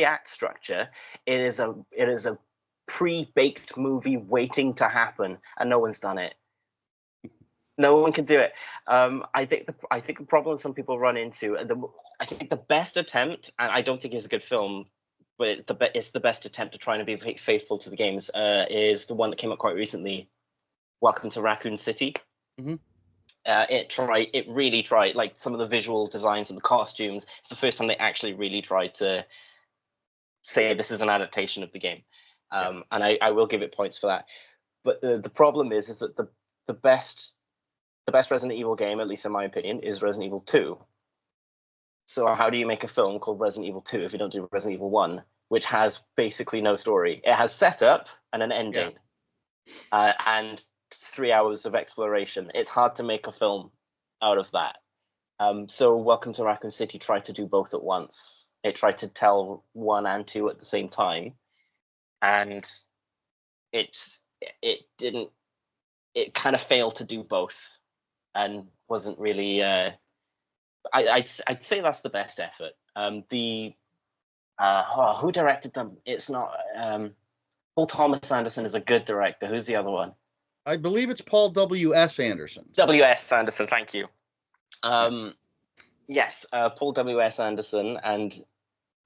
act structure. It is a pre-baked movie waiting to happen, and no one's done it. No one can do it. I think the problem some people run into, I think the best attempt, and I don't think it's a good film but it's the best attempt to try and be faithful to the games. Is the one that came up quite recently, Welcome to Raccoon City. Mm-hmm. It really tried, like some of the visual designs and the costumes. It's the first time they actually really tried to say this is an adaptation of the game, and I will give it points for that. But the problem is that the best Resident Evil game, at least in my opinion, is Resident Evil 2. So how do you make a film called Resident Evil 2 if you don't do Resident Evil 1, which has basically no story? It has setup and an ending, and 3 hours of exploration. It's hard to make a film out of that. So Welcome to Raccoon City tried to do both at once. It tried to tell 1 and 2 at the same time, and it didn't. It kind of failed to do both, and wasn't really. I'd say that's the best effort. Who directed them? It's not. Paul Thomas Anderson is a good director. Who's the other one? I believe it's Paul W.S. Anderson. W.S. Anderson, thank you. Yes, Paul W.S. Anderson and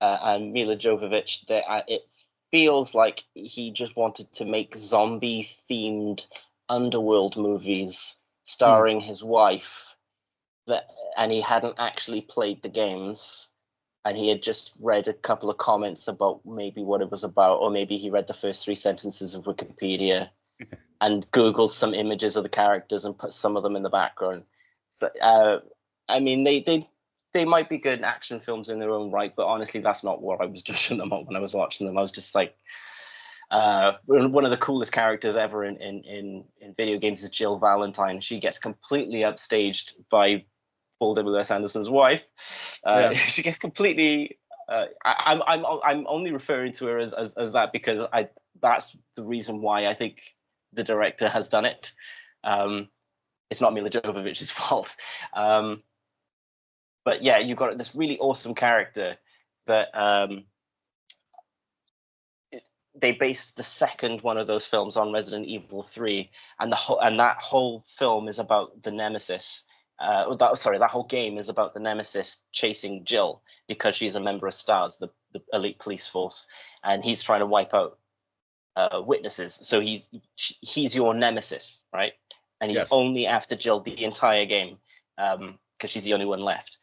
Mila Jovovich. It feels like he just wanted to make zombie-themed underworld movies starring his wife, and he hadn't actually played the games. And he had just read a couple of comments about maybe what it was about, or maybe he read the first 3 sentences of Wikipedia and Googled some images of the characters and put some of them in the background. So, I mean, they might be good action films in their own right, but honestly, that's not what I was judging them on when I was watching them. I was just like, one of the coolest characters ever in video games is Jill Valentine. She gets completely upstaged by Paul W.S. Anderson's wife. She gets completely. I'm only referring to her as that because that's the reason why I think the director has done it. It's not Mila Jovovich's fault. But yeah, you've got this really awesome character that they based the second one of those films on Resident Evil 3, and that whole film is about the Nemesis. That whole game is about the Nemesis chasing Jill because she's a member of STARS, the elite police force, and he's trying to wipe out witnesses. So he's your Nemesis, right? And he's only after Jill the entire game because she's the only one left.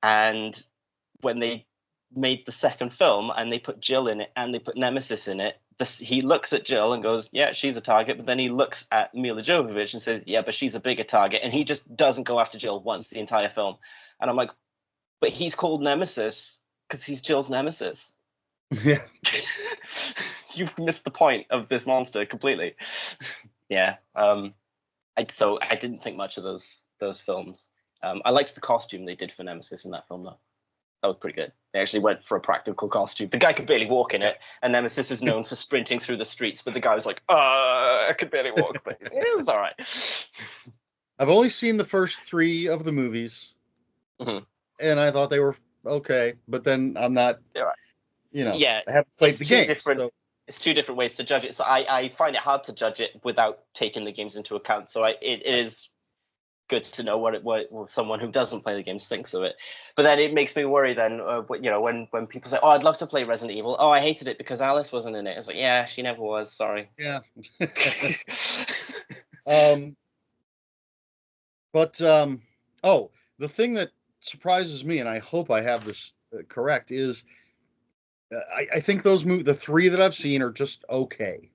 And when they made the second film and they put Jill in it and they put Nemesis in it, he looks at Jill and goes, yeah, she's a target. But then he looks at Mila Jovovich and says, yeah, but she's a bigger target. And he just doesn't go after Jill once the entire film. And I'm like, but he's called Nemesis because he's Jill's nemesis. Yeah. You've missed the point of this monster completely. Yeah. So I didn't think much of those films. I liked the costume they did for Nemesis in that film, though. That was pretty good. They actually went for a practical costume. The guy could barely walk in it, and Nemesis is known for sprinting through the streets, but the guy was like, I could barely walk, but it was all right. I've only seen the first 3 of the movies, and I thought they were okay, but then I'm not, I haven't played the game. It's 2 different ways to judge it, so I find it hard to judge it without taking the games into account, so it is good to know what someone who doesn't play the games thinks of it. But then it makes me worry then, when people say, oh, I'd love to play Resident Evil. Oh, I hated it because Alice wasn't in it. It's like, yeah, she never was. Sorry. Yeah. But the thing that surprises me, and I hope I have this correct, is I think the 3 that I've seen are just okay.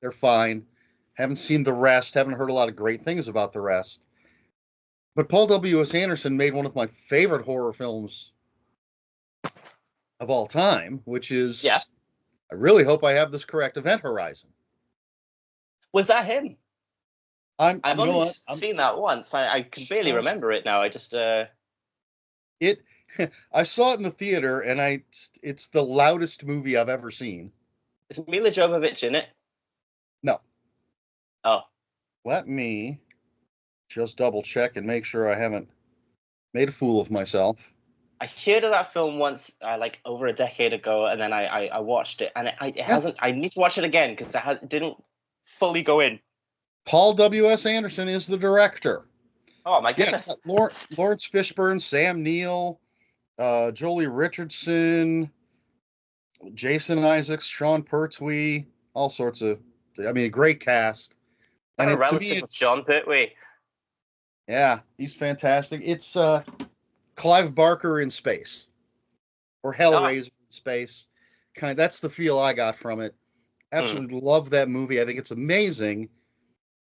They're fine. Haven't seen the rest. Haven't heard a lot of great things about the rest. But Paul W.S. Anderson made one of my favorite horror films of all time, which is, I really hope I have this correct, Event Horizon. Was that him? I've only seen that once. I can barely remember it now. I just I saw it in the theater, and it's the loudest movie I've ever seen. Is Mila Jovovich in it? No. Oh. Let me just double check and make sure I haven't made a fool of myself. I heard of that film once, like over a decade ago, and then I watched it, and it hasn't. I need to watch it again because it didn't fully go in. Paul W.S. Anderson is the director. Oh my goodness! Lawrence Fishburne, Sam Neill, Jolie Richardson, Jason Isaacs, Sean Pertwee, all sorts of. I mean, a great cast. Got And a to me, relative of it's Sean Pertwee. yeah, he's fantastic. It's Clive Barker in space or Ah, Hellraiser in space. That's the feel I got from it. mm, Absolutely love that movie. I think it's amazing,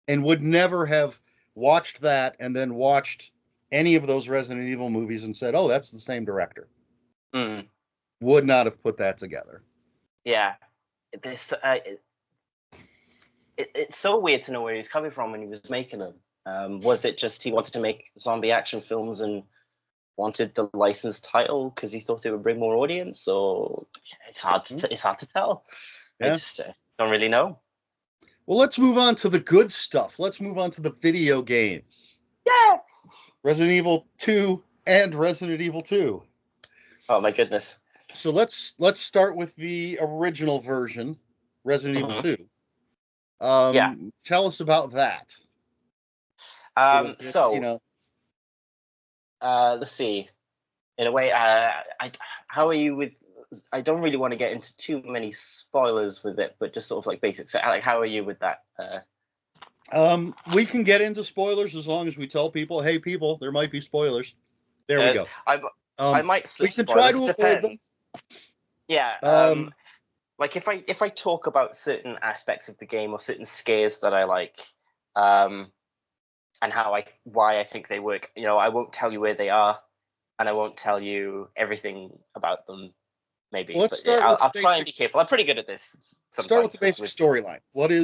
and would never have watched that and then watched any of those Resident Evil movies and said, "Oh, that's the same director." mm, Would not have put that together. yeah. This it's so weird to know where he was coming from when he was making them. Was it just he wanted to make zombie action films and wanted the licensed title because he thought it would bring more audience, or it's hard to tell. I Yeah. just don't really know. Well, let's move on to the good stuff. Let's move on to the video games. Yeah. Resident Evil 2 and Resident Evil 2. Oh my goodness. So let's start with the original version, Resident Evil Mhm. 2. Yeah. Tell us about that. Little bits, So let's see. In a way, how are you with? I don't really want to get into too many spoilers with it, but just sort of like basics. Like, how are you with that? We can get into spoilers as long as we tell people, hey, people, there might be spoilers. There we Uh, go. I I Um, might we slip can try spoilers. to It avoid them. depends. Yeah. Um, Like if I talk about certain aspects of the game or certain scares that I like, um, and why I think they work, I won't tell you where they are, and I won't tell you everything about them. well, Maybe, let's but start with I'll the try and basic. be careful. I'm pretty good at this Start with sometimes the basic with storyline. What yeah.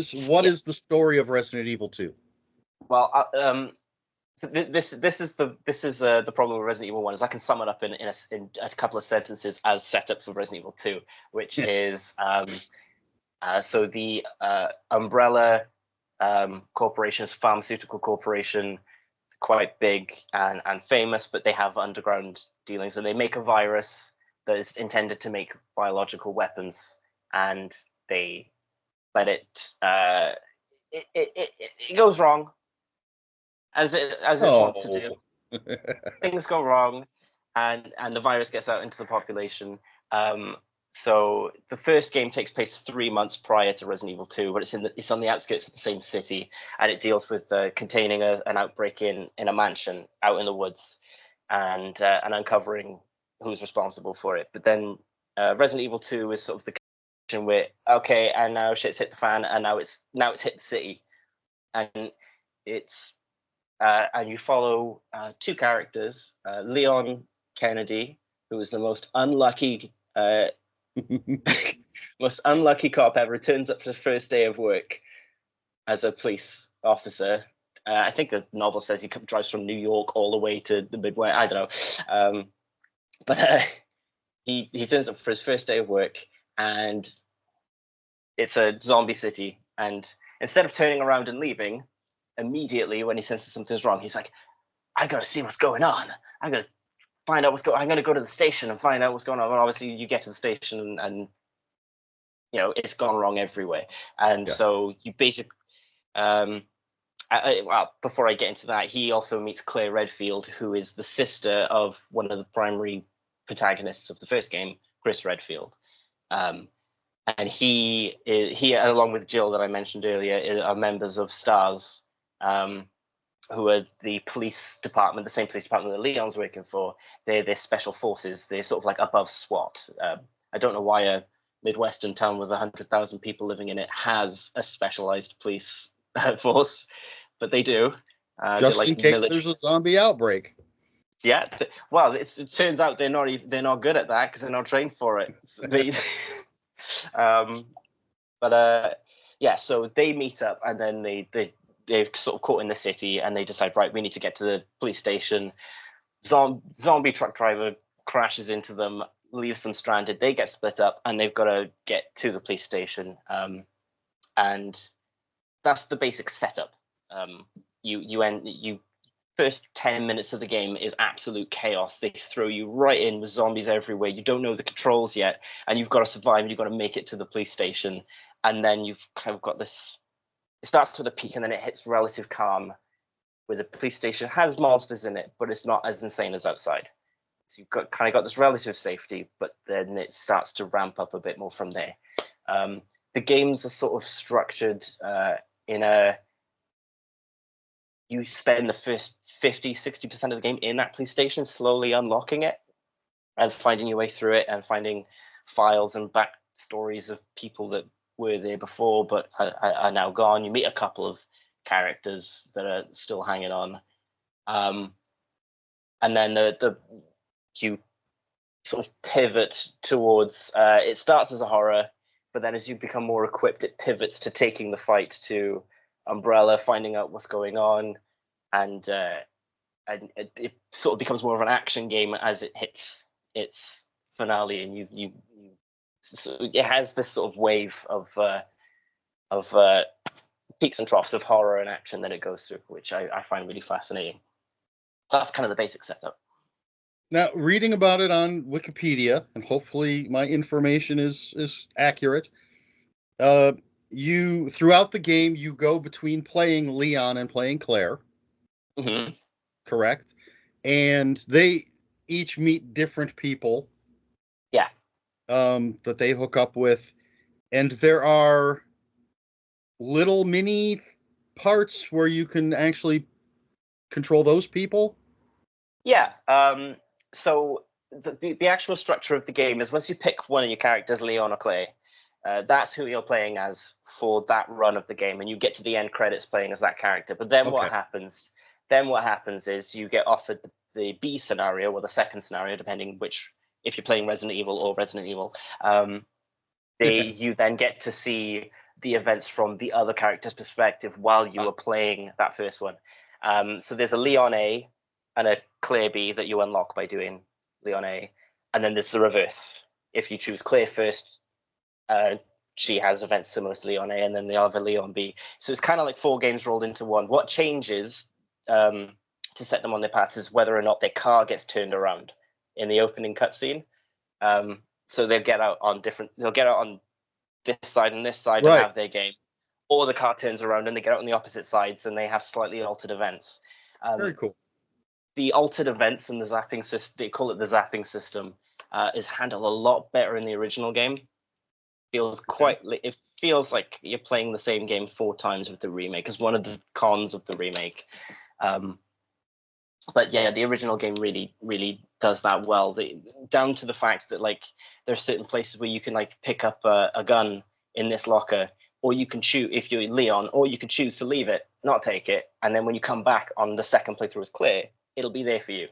is the story of Resident Evil 2? Well, so this is the problem with Resident Evil 1 is I can sum it up in a couple of sentences as set up for Resident Evil 2, which is so the Umbrella corporation is a pharmaceutical corporation, quite big and famous, but they have underground dealings, and they make a virus that is intended to make biological weapons, and they let it goes wrong as it's wont to do. Oh, Things go wrong, and the virus gets out into the population. Um, so the first game takes place 3 months prior to Resident Evil 2, but it's on the outskirts of the same city, and it deals with containing an outbreak in a mansion out in the woods, and uncovering who's responsible for it. But then Resident Evil 2 is sort of the condition where okay, and now shit's hit the fan, and now it's hit the city, and it's and you follow two characters, Leon Kennedy, who is the most unlucky cop ever, turns up for his first day of work as a police officer. I think the novel says he drives from New York all the way to the Midway. I don't know, but he turns up for his first day of work, and it's a zombie city. And instead of turning around and leaving immediately when he senses something's wrong, he's like, I gotta see what's going on. I gotta find out what's going. I'm gonna go to the station and find out what's going on. And obviously, you get to the station and it's gone wrong everywhere. And yeah. so you basically, well, before I get into that, he also meets Claire Redfield, who is the sister of one of the primary protagonists of the first game, Chris Redfield. Um, and he along with Jill that I mentioned earlier are members of STARS. Who are the police department, the same police department that Leon's working for. They're special forces. They're sort of like above SWAT. I don't know why a Midwestern town with 100,000 people living in it has a specialized police force, but they do. They're Just in like case there's military. a zombie outbreak. Yeah. Well, it turns out they're not good at that because they're not trained for it. Um, but yeah, so they meet up and then they're sort of caught in the city and they decide, right, we need to get to the police station. Zombie truck driver crashes into them, leaves them stranded. They get split up and they've got to get to the police station. And that's the basic setup. You first 10 minutes of the game is absolute chaos. They throw you right in with zombies everywhere. You don't know the controls yet, and you've got to survive and you've got to make it to the police station. And then you've kind of got this, it starts with a peak and then it hits relative calm, where the police station has monsters in it, but it's not as insane as outside. So you've got kind of got this relative safety, but then it starts to ramp up a bit more from there. The games are sort of structured in a, you spend the first 50-60% of the game in that police station, slowly unlocking it and finding your way through it and finding files and backstories of people that were there before but are now gone. You meet a couple of characters that are still hanging on. And then you sort of pivot towards, it starts as a horror, but then as you become more equipped, it pivots to taking the fight to Umbrella, finding out what's going on, and it sort of becomes more of an action game as it hits its finale, and you so it has this sort of wave of peaks and troughs of horror and action that it goes through, which I find really fascinating. So that's kind of the basic setup. Now, reading about it on Wikipedia, and hopefully my information is accurate. You throughout the game you go between playing Leon and playing Claire. Mm-hmm. Correct, and they each meet different people. Yeah. That they hook up with, and there are little mini parts where you can actually control those people. Yeah. So the actual structure of the game is once you pick one of your characters, Leon or Claire, that's who you're playing as for that run of the game, and you get to the end credits playing as that character. But then what happens? Then what happens is you get offered the B scenario or the second scenario, depending which, if you're playing Resident Evil or Resident Evil. You then get to see the events from the other character's perspective while you are playing that first one. So there's a Leon A and a Claire B that you unlock by doing Leon A, and then there's the reverse. If you choose Claire first, she has events similar to Leon A, and then the other Leon B. So it's kind of like 4 games rolled into one. What changes to set them on their paths is whether or not their car gets turned around in the opening cutscene. So they'll get out on this side and this side and have their game, or the car turns around and they get out on the opposite sides and they have slightly altered events. Very cool. The altered events and the zapping system, they call it the zapping system, is handled a lot better in the original game. It feels like you're playing the same game 4 times with the remake, is one of the cons of the remake. But yeah, the original game really, really does that well. Down to the fact that like there are certain places where you can like pick up a gun in this locker, or you can choose if you're Leon, or you can choose to leave it, not take it, and then when you come back on the second playthrough as Claire, it'll be there for you,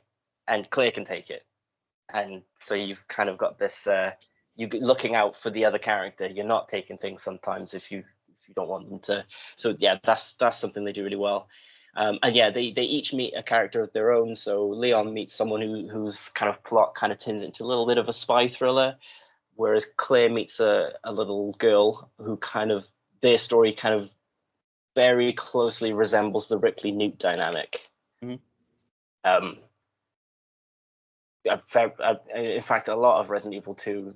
and Claire can take it. And so you've kind of got this. You're looking out for the other character. You're not taking things sometimes if you don't want them to. So yeah, that's something they do really well. And yeah, they each meet a character of their own. So Leon meets someone whose kind of plot kind of turns into a little bit of a spy thriller, whereas Claire meets a little girl who kind of, their story kind of very closely resembles the Ripley Newt dynamic. Mm-hmm. In fact, a lot of Resident Evil 2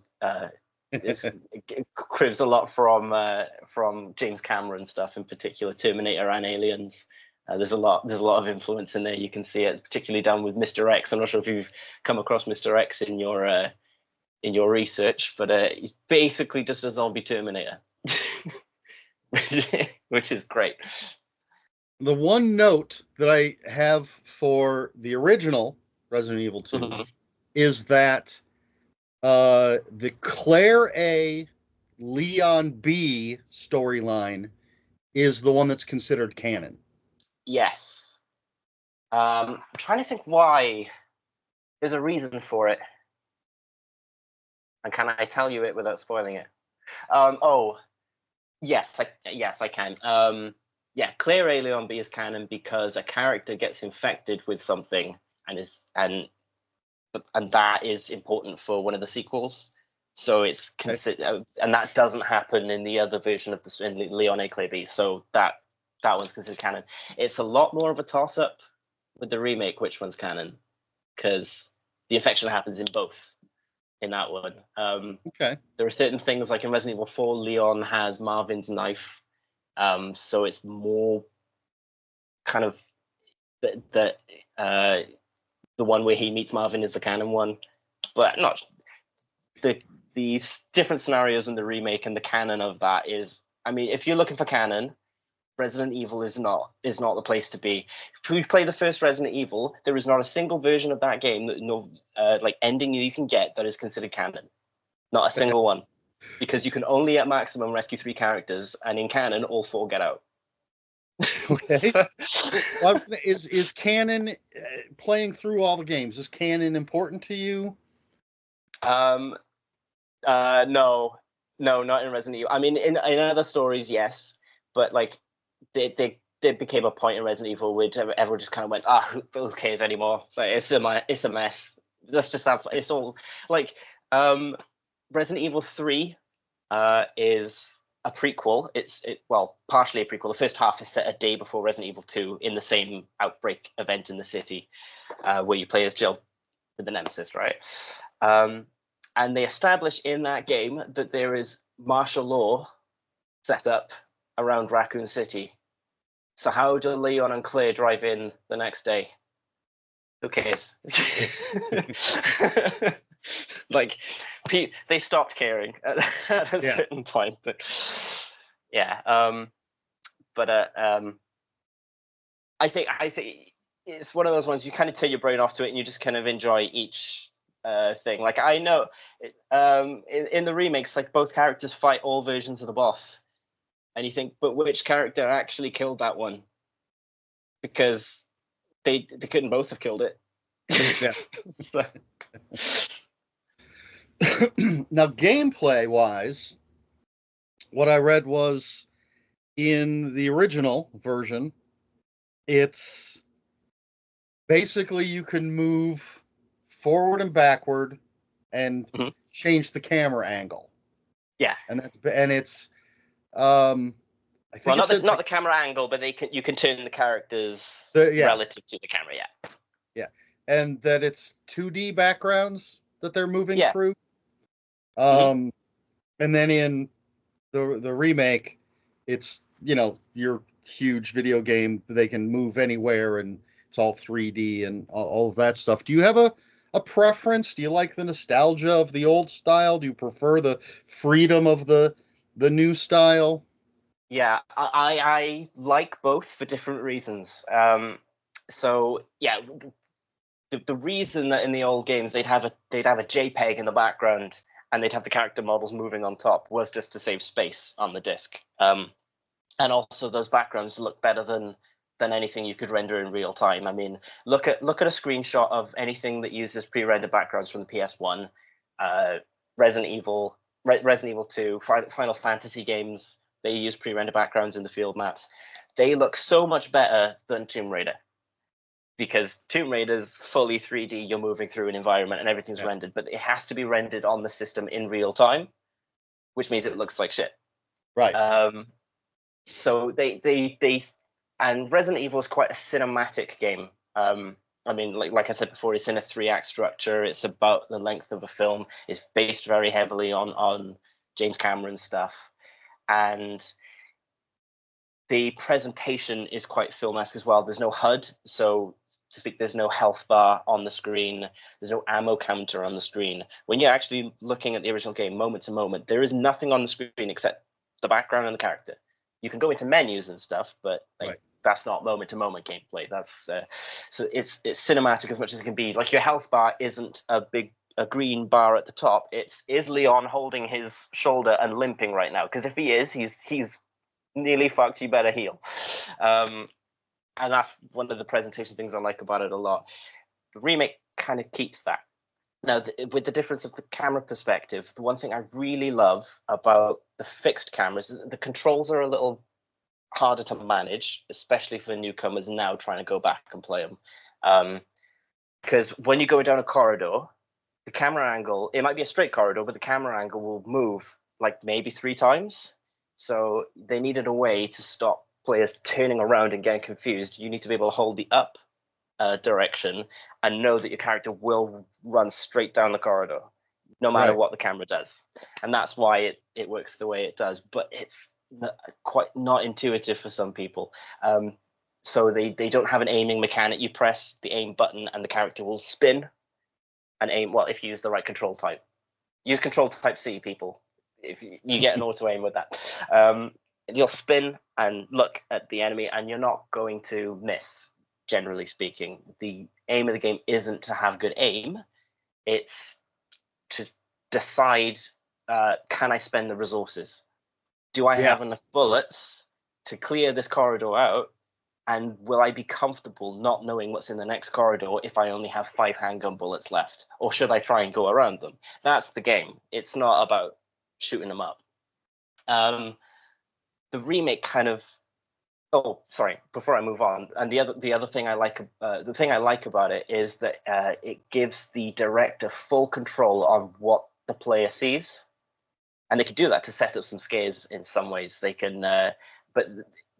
cribs a lot from James Cameron stuff, in particular Terminator and Aliens. There's a lot of influence in there. You can see it particularly down with Mr. X. I'm not sure if you've come across Mr. X in your research, but he's basically just a zombie Terminator, which is great. The one note that I have for the original Resident Evil 2 mm-hmm. is that the Claire A, Leon B storyline is the one that's considered canon. Yes. I'm trying to think why. There's a reason for it. And can I tell you it without spoiling it? Yes, I can. Yeah, Claire A, Leon B is canon because a character gets infected with something and that is important for one of the sequels. So it's considered, and that doesn't happen in the other version of in Leon A, Claire B. So that one's considered canon. It's a lot more of a toss-up with the remake, which one's canon, because the infection happens in both. In that one, there are certain things like in Resident Evil 4, Leon has Marvin's knife, so it's more kind of the the one where he meets Marvin is the canon one, but not these different scenarios in the remake and the canon of that is. I mean, if you're looking for canon, Resident Evil is not the place to be. If we play the first Resident Evil, there is not a single version of that game that like ending you can get that is considered canon. Not a single one, because you can only at maximum rescue 3 characters, and in canon, all 4 get out. Okay. Well, is canon playing through all the games? Is canon important to you? No, not in Resident Evil. I mean, in other stories, yes, but like they became a point in Resident Evil where everyone just kind of went, who cares anymore? Like it's a mess. Let's just have it's all like Resident Evil 3 is a prequel. Well, partially a prequel. The first half is set a day before Resident Evil 2 in the same outbreak event in the city, where you play as Jill with the Nemesis, right? And they establish in that game that there is martial law set up around Raccoon City. So how do Leon and Claire drive in the next day? Who cares? Like, they stopped caring at a certain point. But yeah, I think it's one of those ones you kind of turn your brain off to it and you just kind of enjoy each thing. Like I know, in the remakes, like both characters fight all versions of the boss, and you think, but which character actually killed that one? Because they couldn't both have killed it. Yeah. So. Now, gameplay wise, what I read was in the original version, it's basically you can move forward and backward and change the camera angle. Yeah, and it's I think well, not the camera angle, but you can turn the characters relative to the camera. Yeah, and that it's 2D backgrounds that they're moving through. And then in the remake, it's your huge video game. They can move anywhere, and it's all 3D and all of that stuff. Do you have a preference? Do you like the nostalgia of the old style? Do you prefer the freedom of the new style? Yeah, I like both for different reasons. So yeah, the reason that in the old games they'd have a JPEG in the background and they'd have the character models moving on top was just to save space on the disc. And also those backgrounds look better than anything you could render in real time. I mean, look at a screenshot of anything that uses pre-rendered backgrounds from the PS1, Resident Evil 2, Final Fantasy games. They use pre-rendered backgrounds in the field maps. They look so much better than Tomb Raider, because Tomb Raider's fully 3D. You're moving through an environment and everything's rendered, but it has to be rendered on the system in real time, which means it looks like shit. Right. So they and Resident Evil is quite a cinematic game. I mean, like I said before, it's in a 3-act structure. It's about the length of a film. It's based very heavily on James Cameron stuff. And the presentation is quite film-esque as well. There's no HUD, so to speak, there's no health bar on the screen. There's no ammo counter on the screen. When you're actually looking at the original game, moment to moment, there is nothing on the screen except the background and the character. You can go into menus and stuff, but that's not moment to moment gameplay. That's so it's cinematic as much as it can be. Like your health bar isn't a green bar at the top. Is Leon holding his shoulder and limping right now? Because if he is, he's nearly fucked. You better heal. And that's one of the presentation things I like about it a lot. The remake kind of keeps that. Now, with the difference of the camera perspective, the one thing I really love about the fixed cameras, the controls are a little harder to manage, especially for newcomers now trying to go back and play them. Because when you go down a corridor, the camera angle, it might be a straight corridor, but the camera angle will move like maybe 3 times. So they needed a way to stop players turning around and getting confused. You need to be able to hold the up direction and know that your character will run straight down the corridor, no matter what the camera does. And that's why it works the way it does. But it's quite not intuitive for some people. So they don't have an aiming mechanic. You press the aim button and the character will spin and aim. Well, if you use the right control type. Use control type C, people. If you get an auto aim with that. You'll spin and look at the enemy, and you're not going to miss, generally speaking. The aim of the game isn't to have good aim. It's to decide, can I spend the resources? Do I have enough bullets to clear this corridor out? And will I be comfortable not knowing what's in the next corridor if I only have 5 handgun bullets left? Or should I try and go around them? That's the game. It's not about shooting them up. The remake kind of... Oh, sorry. Before I move on, and the other thing I like, the thing I like about it is that it gives the director full control on what the player sees, and they can do that to set up some scares in some ways. They can, but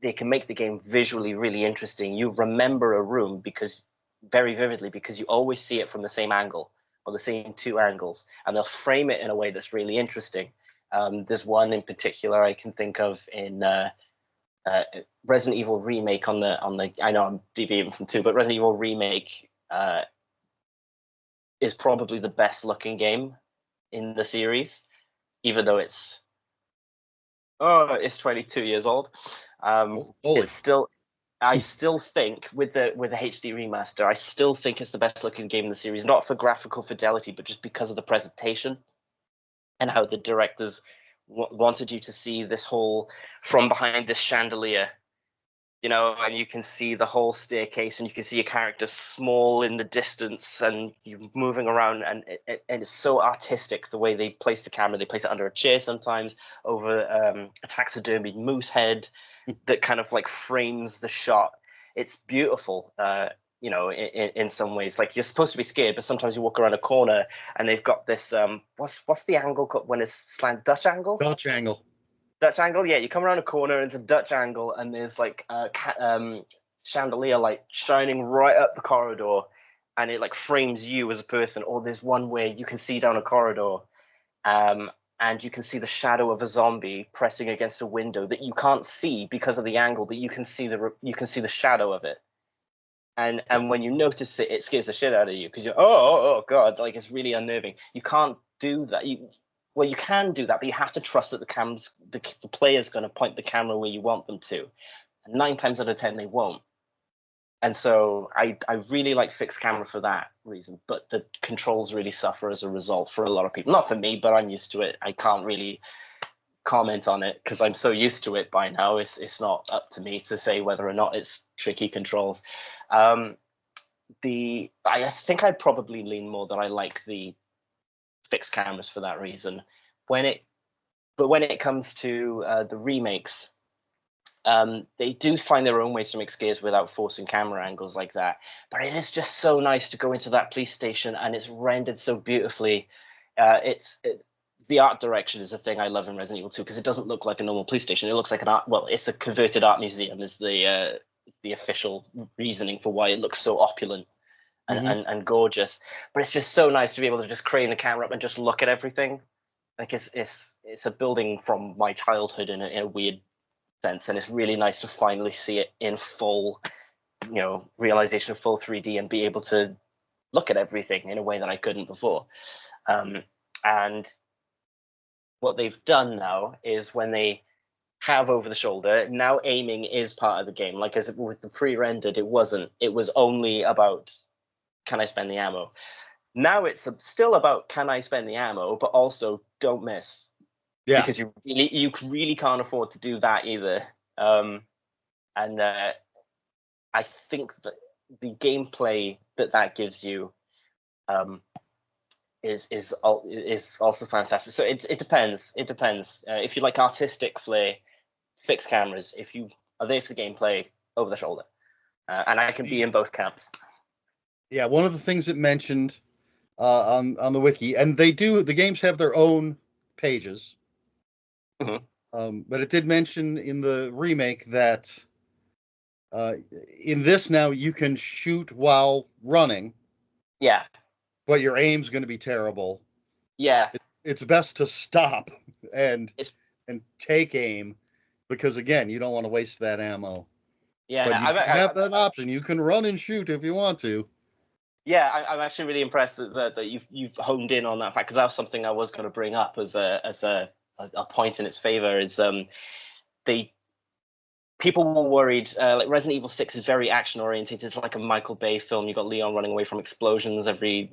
they can make the game visually really interesting. You remember a room because very vividly because you always see it from the same angle or the same 2 angles, and they'll frame it in a way that's really interesting. There's one in particular I can think of in Resident Evil Remake on the. I know I'm deviating from 2, but Resident Evil Remake is probably the best looking game in the series, even though it's 22 years old. It's still, I still think with the HD remaster, I still think it's the best looking game in the series, not for graphical fidelity, but just because of the presentation and how the directors wanted you to see this whole from behind this chandelier, and you can see the whole staircase, and you can see your character small in the distance, and you're moving around, and it's so artistic the way they place the camera. They place it under a chair sometimes, over a taxidermied moose head that kind of like frames the shot. It's beautiful, in some ways. Like, you're supposed to be scared, but sometimes you walk around a corner, and they've got this what's the angle called when it's slant? Dutch angle. Dutch angle, yeah. You come around a corner, and it's a Dutch angle, and there's like a chandelier light shining right up the corridor, and it like frames you as a person. Or there's one where you can see down a corridor, and you can see the shadow of a zombie pressing against a window that you can't see because of the angle, but you can see the shadow of it. And when you notice it, it scares the shit out of you because you're oh god, like it's really unnerving. You can't do that. Well, you can do that, but you have to trust that the player's going to point the camera where you want them to. And 9 times out of 10, they won't. And so I really like fixed camera for that reason. But the controls really suffer as a result for a lot of people. Not for me, but I'm used to it. I can't really comment on it because I'm so used to it by now. It's not up to me to say whether or not it's tricky controls. I think I'd probably lean more that I like the fixed cameras for that reason. When it comes to the remakes, they do find their own ways to make scares without forcing camera angles like that. But it is just so nice to go into that police station, and it's rendered so beautifully. The art direction is a thing I love in Resident Evil 2 because it doesn't look like a normal police station. It looks like it's a converted art museum is the official reasoning for why it looks so opulent and gorgeous. But it's just so nice to be able to just crane the camera up and just look at everything. Like it's a building from my childhood in a weird sense, and it's really nice to finally see it in full, realization of full 3D and be able to look at everything in a way that I couldn't before. And what they've done now is when they have over the shoulder, now aiming is part of the game. Like as with the pre-rendered, it wasn't. It was only about, can I spend the ammo? Now it's still about, can I spend the ammo, but also don't miss. Yeah. Because you really can't afford to do that either. And I think that the gameplay that gives you is also fantastic. So it depends. It depends. If you like artistic flair, fixed cameras. If you are there for the gameplay, over the shoulder. And I can be in both camps. Yeah, one of the things it mentioned on the wiki, and the games have their own pages. Mm-hmm. But it did mention in the remake that in this now you can shoot while running. Yeah. But your aim's going to be terrible. Yeah. It's best to stop and take aim because, again, you don't want to waste that ammo. Yeah, but you do have that option. You can run and shoot if you want to. Yeah, I'm actually really impressed that you've honed in on that fact, because that was something I was going to bring up as a point in its favor. Is the people were worried. Like Resident Evil 6 is very action oriented. It's like a Michael Bay film. You got Leon running away from explosions every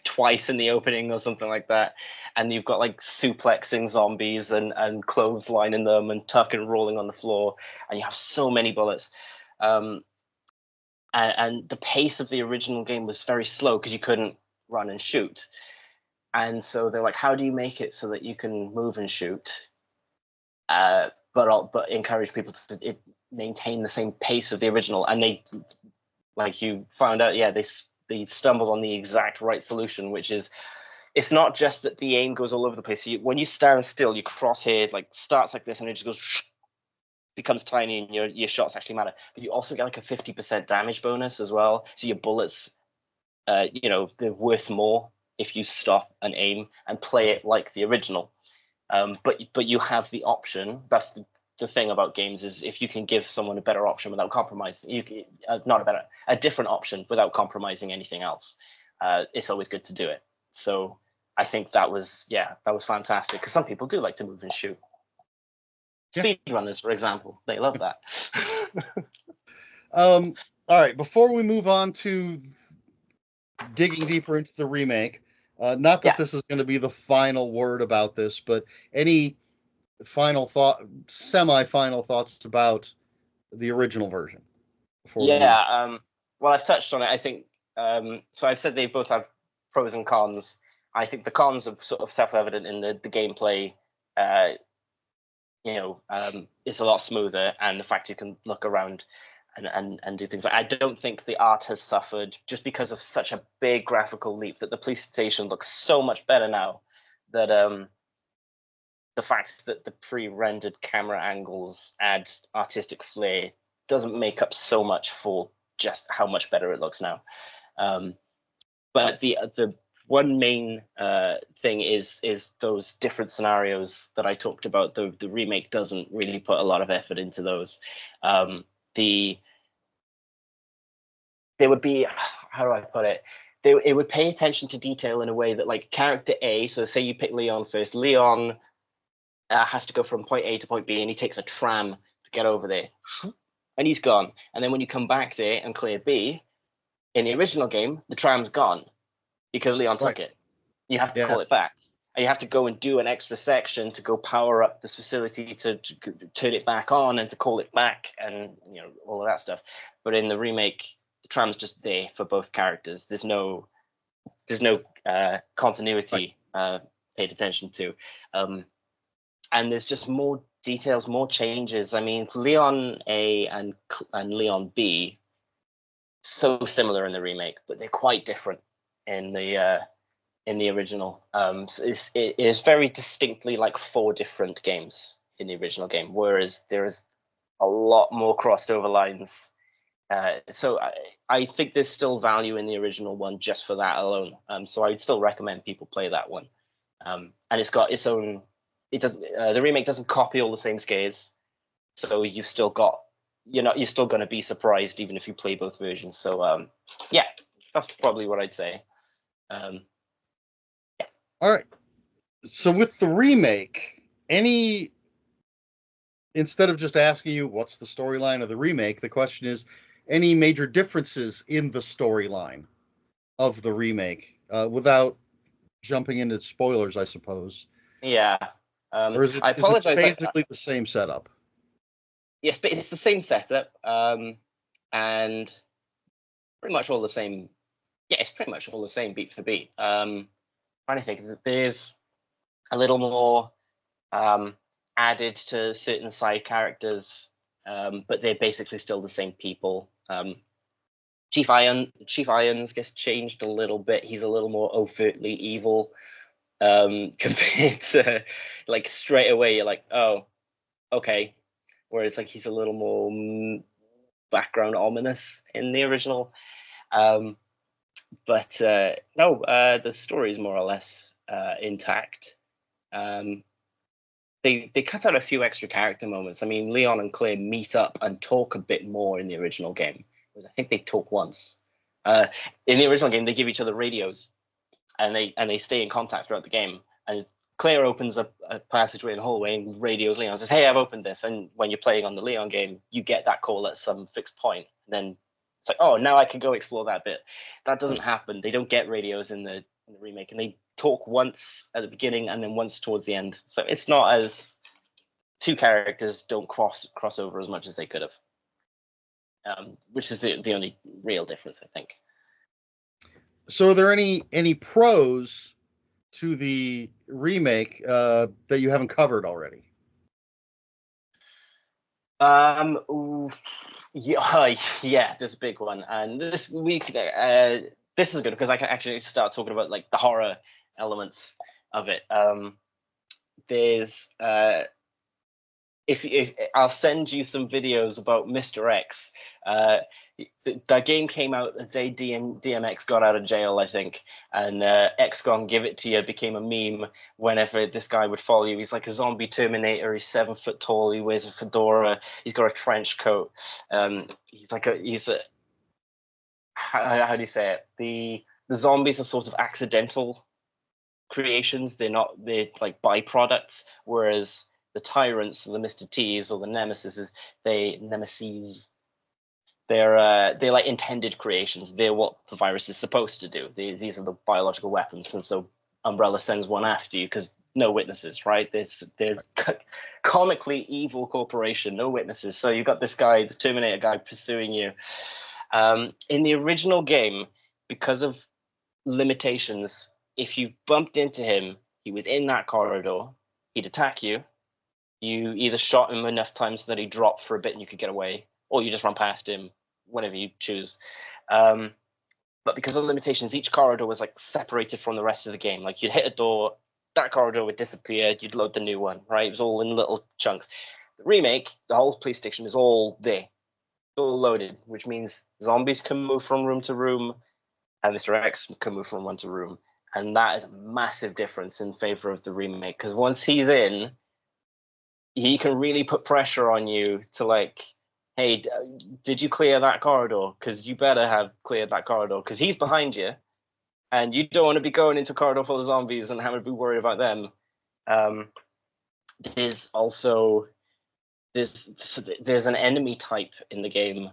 twice in the opening or something like that, and you've got like suplexing zombies and clotheslining them and tuck and rolling on the floor, and you have so many bullets. And the pace of the original game was very slow because you couldn't run and shoot. And so they're like, how do you make it so that you can move and shoot, but encourage people to maintain the same pace of the original? And they, like you found out, yeah, they stumbled on the exact right solution, which is, it's not just that the aim goes all over the place. So when you stand still, your crosshair like starts like this and it just goes, becomes tiny, and your shots actually matter. But you also get like a 50% damage bonus as well. So your bullets, they're worth more if you stop and aim and play it like the original. But you have the option. That's the thing about games, is if you can give someone a better option without compromising, a different option without compromising anything else, it's always good to do it. So I think that was fantastic, because some people do like to move and shoot. Speedrunners, for example, they love that. All right, before we move on to digging deeper into the remake, not that this is going to be the final word about this, but any semi-final thoughts about the original version before we move? Well, I've touched on it. I think so. I've said they both have pros and cons. I think the cons are sort of self-evident in the gameplay. It's a lot smoother, and the fact you can look around and do things. I don't think the art has suffered just because of such a big graphical leap, that the police station looks so much better now, that the fact that the pre-rendered camera angles add artistic flair doesn't make up so much for just how much better it looks now. But the one main thing is those different scenarios that I talked about. The remake doesn't really put a lot of effort into those. They would be, how do I put it? It would pay attention to detail in a way that, like, character A, so say you pick Leon first, Leon has to go from point A to point B, and he takes a tram to get over there, and he's gone. And then when you come back there and clear B, in the original game, the tram's gone because Leon took it. You have to call it back. And you have to go and do an extra section to go power up this facility to turn it back on and to call it back, and all of that stuff. But in the remake, the tram's just there for both characters. There's no continuity paid attention to, and there's just more details, more changes. I mean, Leon A and Leon B, so similar in the remake, but they're quite different in the original. So it is very distinctly like 4 different games in the original game, whereas there is a lot more crossed over lines. So I think there's still value in the original one just for that alone. So I'd still recommend people play that one. And it's got its own. It doesn't. The remake doesn't copy all the same scares, so you've still got. You're still going to be surprised even if you play both versions. So that's probably what I'd say. All right. So with the remake, instead of just asking you what's the storyline of the remake, the question is, any major differences in the storyline of the remake, without jumping into spoilers, I suppose. Yeah. Or is it basically the same setup? Yes, but it's the same setup, and pretty much all the same. Yeah, it's pretty much all the same beat for beat. Trying to think, there's a little more added to certain side characters, but they're basically still the same people. Chief Irons gets changed a little bit. He's a little more overtly evil, compared to, like, straight away you're like, oh, okay. Whereas, like, he's a little more background ominous in the original. But no, the story is more or less intact. they cut out a few extra character moments. I mean, Leon and Claire meet up and talk a bit more in the original game. I think they talk once. In the original game, they give each other radios, and they stay in contact throughout the game. And Claire opens up a passageway in the hallway and radios Leon, says, "Hey, I've opened this." And when you're playing on the Leon game, you get that call at some fixed point. And then it's like, oh, now I can go explore that bit. That doesn't happen. They don't get radios in the remake, and they talk once at the beginning and then once towards the end. So it's not as two characters don't cross over as much as they could have, which is the only real difference, I think. So, are there any pros to the remake that you haven't covered already? Yeah, there's a big one, and this week, this is good because I can actually start talking about like the horror elements of it. There's if I'll send you some videos about Mr. X. That game came out the day DMX got out of jail, I think, and X Gon Give It To You became a meme whenever this guy would follow you. He's like a zombie Terminator. He's 7 foot tall. He wears a fedora. He's got a trench coat. He's a how do you say it? The zombies are sort of accidental creations. They're like byproducts, whereas the tyrants, the Mr. T's or the nemesis, they're like intended creations. They're what the virus is supposed to do. These are the biological weapons, and so Umbrella sends one after you because no witnesses, right? They're comically evil corporation, no witnesses. So you've got this guy, the Terminator guy, pursuing you. In the original game, because of limitations, if you bumped into him, he was in that corridor, he'd attack you. You either shot him enough times so that he dropped for a bit and you could get away, or you just run past him, whatever you choose. But because of limitations, each corridor was like separated from the rest of the game. Like you'd hit a door, that corridor would disappear, you'd load the new one, right? It was all in little chunks. The remake, the whole police station is all there. It's all loaded, which means zombies can move from room to room, and Mr. X can move from room to room. And that is a massive difference in favor of the remake, because once he's in, he can really put pressure on you to like, hey, did you clear that corridor? Because you better have cleared that corridor, because he's behind you, and you don't want to be going into a corridor full of zombies and having to be worried about them. There's also there's an enemy type in the game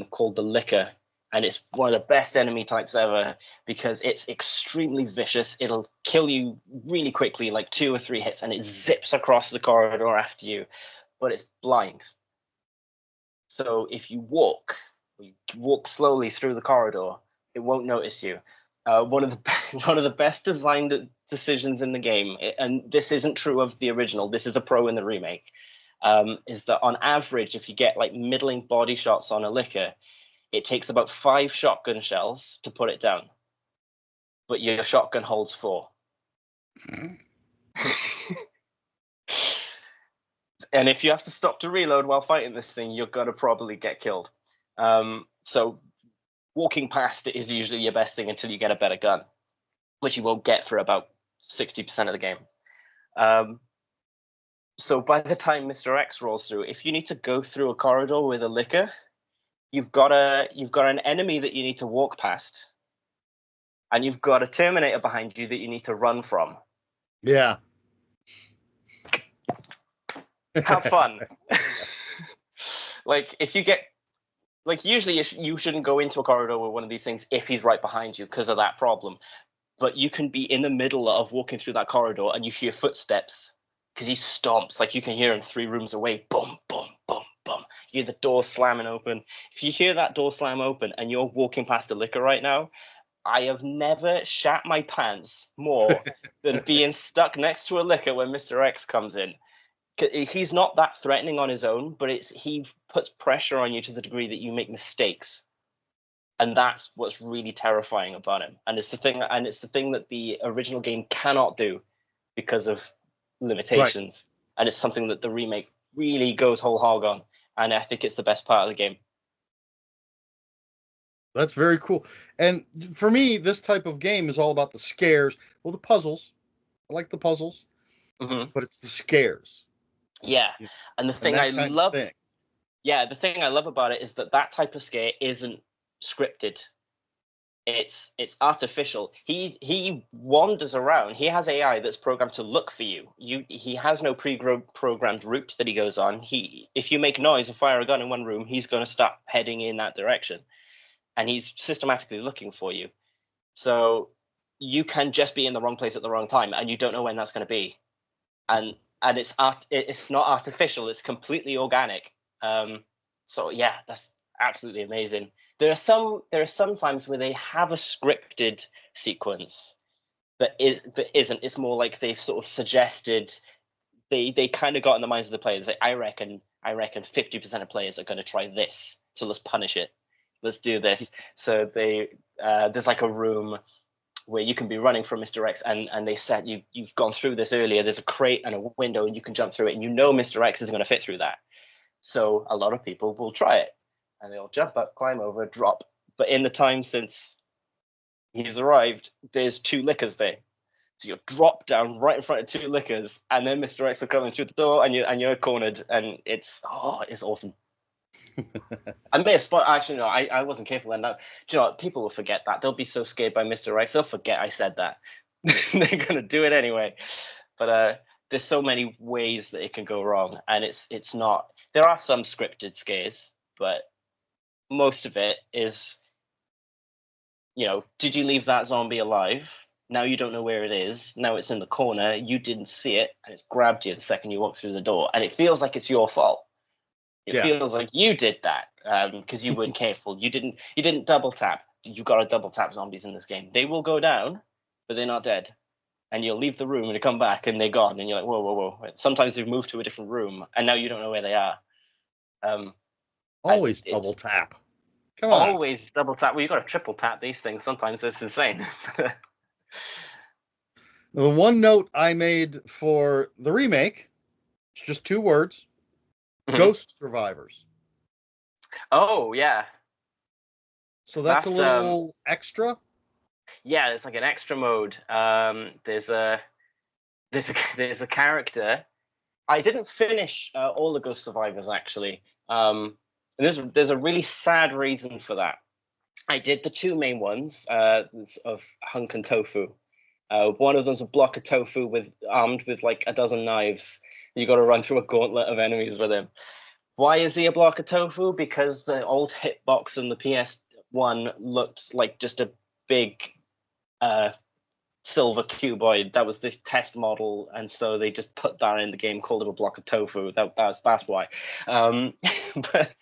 called the Licker, and it's one of the best enemy types ever because it's extremely vicious. It'll kill you really quickly, like 2 or 3 hits, and it zips across the corridor after you, but it's blind. So if you walk slowly through the corridor, it won't notice you. One of the best designed decisions in the game, and this isn't true of the original, this is a pro in the remake, is that on average, if you get like middling body shots on a Licker, it takes about 5 shotgun shells to put it down, but your shotgun holds 4. And if you have to stop to reload while fighting this thing, you're gonna probably get killed. So walking past it is usually your best thing until you get a better gun, which you won't get for about 60% of the game. So by the time Mr. X rolls through, if you need to go through a corridor with a Licker, you've got an enemy that you need to walk past, and you've got a Terminator behind you that you need to run from. Yeah. Have fun. Like if you get, like usually you shouldn't go into a corridor with one of these things if he's right behind you because of that problem. But you can be in the middle of walking through that corridor and you hear footsteps because he stomps. Like you can hear him 3 rooms away. Boom, boom, boom, boom. You hear the door slamming open. If you hear that door slam open and you're walking past a Licker right now, I have never shat my pants more than being stuck next to a Licker when Mr. X comes in. He's not that threatening on his own, but he puts pressure on you to the degree that you make mistakes, and that's what's really terrifying about him. And it's the thing that the original game cannot do because of limitations. Right. And it's something that the remake really goes whole hog on, and I think it's the best part of the game. That's very cool. And for me, this type of game is all about the scares. Well, the puzzles. I like the puzzles. but it's the scares. Yeah, you know, and the and thing I that kind of love, thing. yeah, the thing I love about it is that that type of scare isn't scripted. It's artificial. He wanders around. He has AI that's programmed to look for you. He has no pre-programmed route that he goes on. If you make noise and fire a gun in one room, he's going to start heading in that direction, and he's systematically looking for you. So you can just be in the wrong place at the wrong time, and you don't know when that's going to be. And it's not artificial. It's completely organic. So yeah, that's absolutely amazing. There are some times where they have a scripted sequence that isn't. It's more like they've sort of suggested. They kind of got in the minds of the players. Like, I reckon 50% of players are going to try this, so let's punish it. Let's do this. So there's like a room where you can be running from Mr. X, and they said you've gone through this earlier. There's a crate and a window, and you can jump through it, and you know Mr. X is going to fit through that. So a lot of people will try it, and they'll jump up, climb over, drop. But in the time since he's arrived, there's 2 lickers there. So you drop down right in front of 2 lickers, and then Mr. X will come in through the door, and you're cornered, and it's awesome. I may have spot. Actually, no, I wasn't careful enough. Do you know what? People will forget that. They'll be so scared by Mr. X, they'll forget I said that. They're gonna do it anyway. But there's so many ways that it can go wrong, and it's not. There are some scripted scares, but most of it is, did you leave that zombie alive? Now you don't know where it is. Now it's in the corner. You didn't see it, and it's grabbed you the second you walk through the door, and it feels like it's your fault. It feels like you did that because you weren't careful. You didn't double tap. You got to double tap zombies in this game. They will go down, but they're not dead. And you'll leave the room and you come back and they're gone. And you're like, whoa, whoa, whoa. Sometimes they've moved to a different room and now you don't know where they are. Always double tap. Come on. Always double tap. Well, you got to triple tap these things. Sometimes it's insane. The one note I made for the remake, it's just 2 words. Ghost survivors. Oh yeah. So that's a little extra. Yeah, it's like an extra mode. There's a character. I didn't finish all the Ghost Survivors actually. And there's a really sad reason for that. I did the 2 main ones of Hunk and Tofu. One of them's a block of tofu armed with like a dozen knives. You got to run through a gauntlet of enemies with him. Why is he a block of tofu? Because the old hitbox on the PS1 looked like just a big silver cuboid. That was the test model, and so they just put that in the game, called it a block of tofu. That's why. But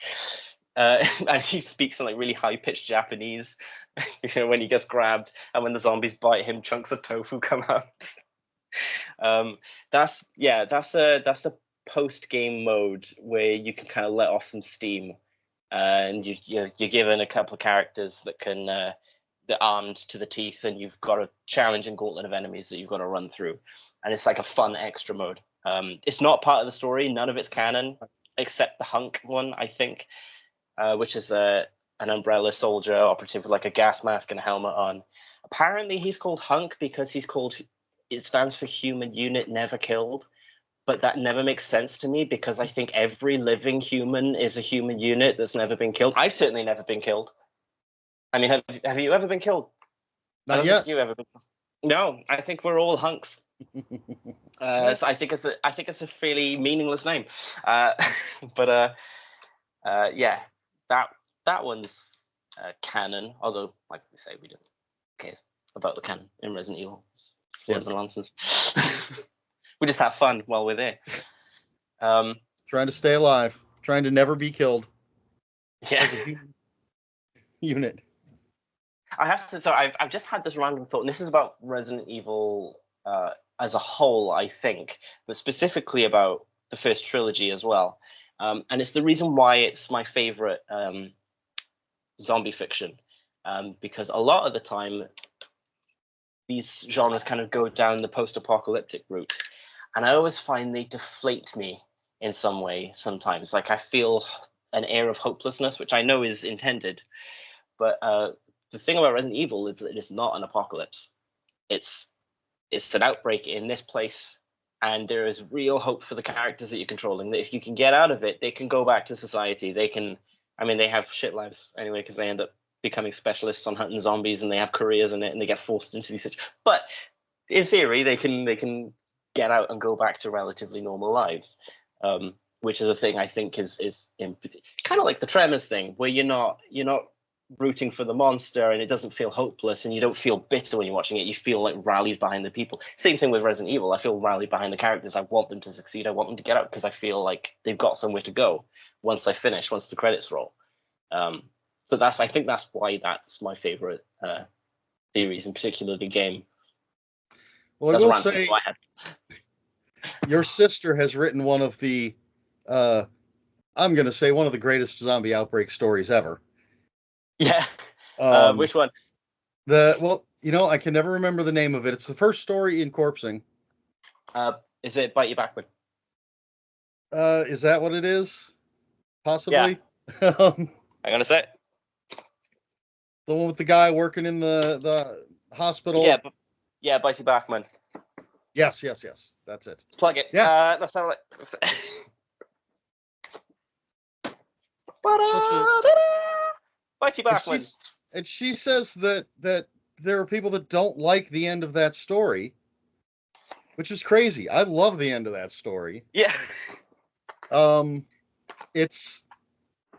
and he speaks in like really high pitched Japanese. When he gets grabbed, and when the zombies bite him, chunks of tofu come out. That's a post game mode where you can kind of let off some steam, and you're given a couple of characters that can. They're armed to the teeth, and you've got a challenging gauntlet of enemies that you've got to run through, and it's like a fun extra mode. It's not part of the story; none of it's canon except the Hunk one, I think, which is an umbrella soldier operative with like a gas mask and a helmet on. Apparently, he's called Hunk because it stands for Human Unit Never Killed, but that never makes sense to me because I think every living human is a human unit that's never been killed. I've certainly never been killed. I mean, have you ever been killed? Not yet. Think you ever been. No, I think we're all hunks. So I think it's a fairly meaningless name. But yeah, that one's canon. Although, like we say, we don't care about the canon in Resident Evil. It's yes. Nonsense. We just have fun while we're there. Trying to stay alive, trying to never be killed. Yeah. As a human unit. I have to. So I've just had this random thought, and this is about Resident Evil as a whole, I think, but specifically about the first trilogy as well. And it's the reason why it's my favorite zombie fiction, because a lot of the time these genres kind of go down the post-apocalyptic route, and I always find they deflate me in some way. Sometimes, like I feel an air of hopelessness, which I know is intended, but the thing about Resident Evil is that it's not an apocalypse. It's an outbreak in this place, and there is real hope for the characters that you're controlling. That if you can get out of it, they can go back to society. They can, I mean, they have shit lives anyway because they end up becoming specialists on hunting zombies, and they have careers in it, and they get forced into these situations. But in theory, they can get out and go back to relatively normal lives, which is a thing I think is kind of like the Tremors thing, where you're not rooting for the monster, and it doesn't feel hopeless, and you don't feel bitter when you're watching it. You feel like rallied behind the people. Same thing with Resident Evil. I feel rallied behind the characters. I want them to succeed. I want them to get out because I feel like they've got somewhere to go once the credits roll. So I think that's why that's my favorite series, in particular the game. Well, I will say, your sister has written one of the, I'm going to say, one of the greatest zombie outbreak stories ever. Yeah. Which one? Well, I can never remember the name of it. It's the first story in Corpsing. Is it Bite You Bachman? Is that what it is? Possibly. Yeah. I'm gonna say the one with the guy working in the hospital. Yeah, Bite You Bachman. Yes. That's it. Let's plug it. Yeah. Let's have a look. Bite You Bachman. And she says that there are people that don't like the end of that story, which is crazy. I love the end of that story. Yeah. It's,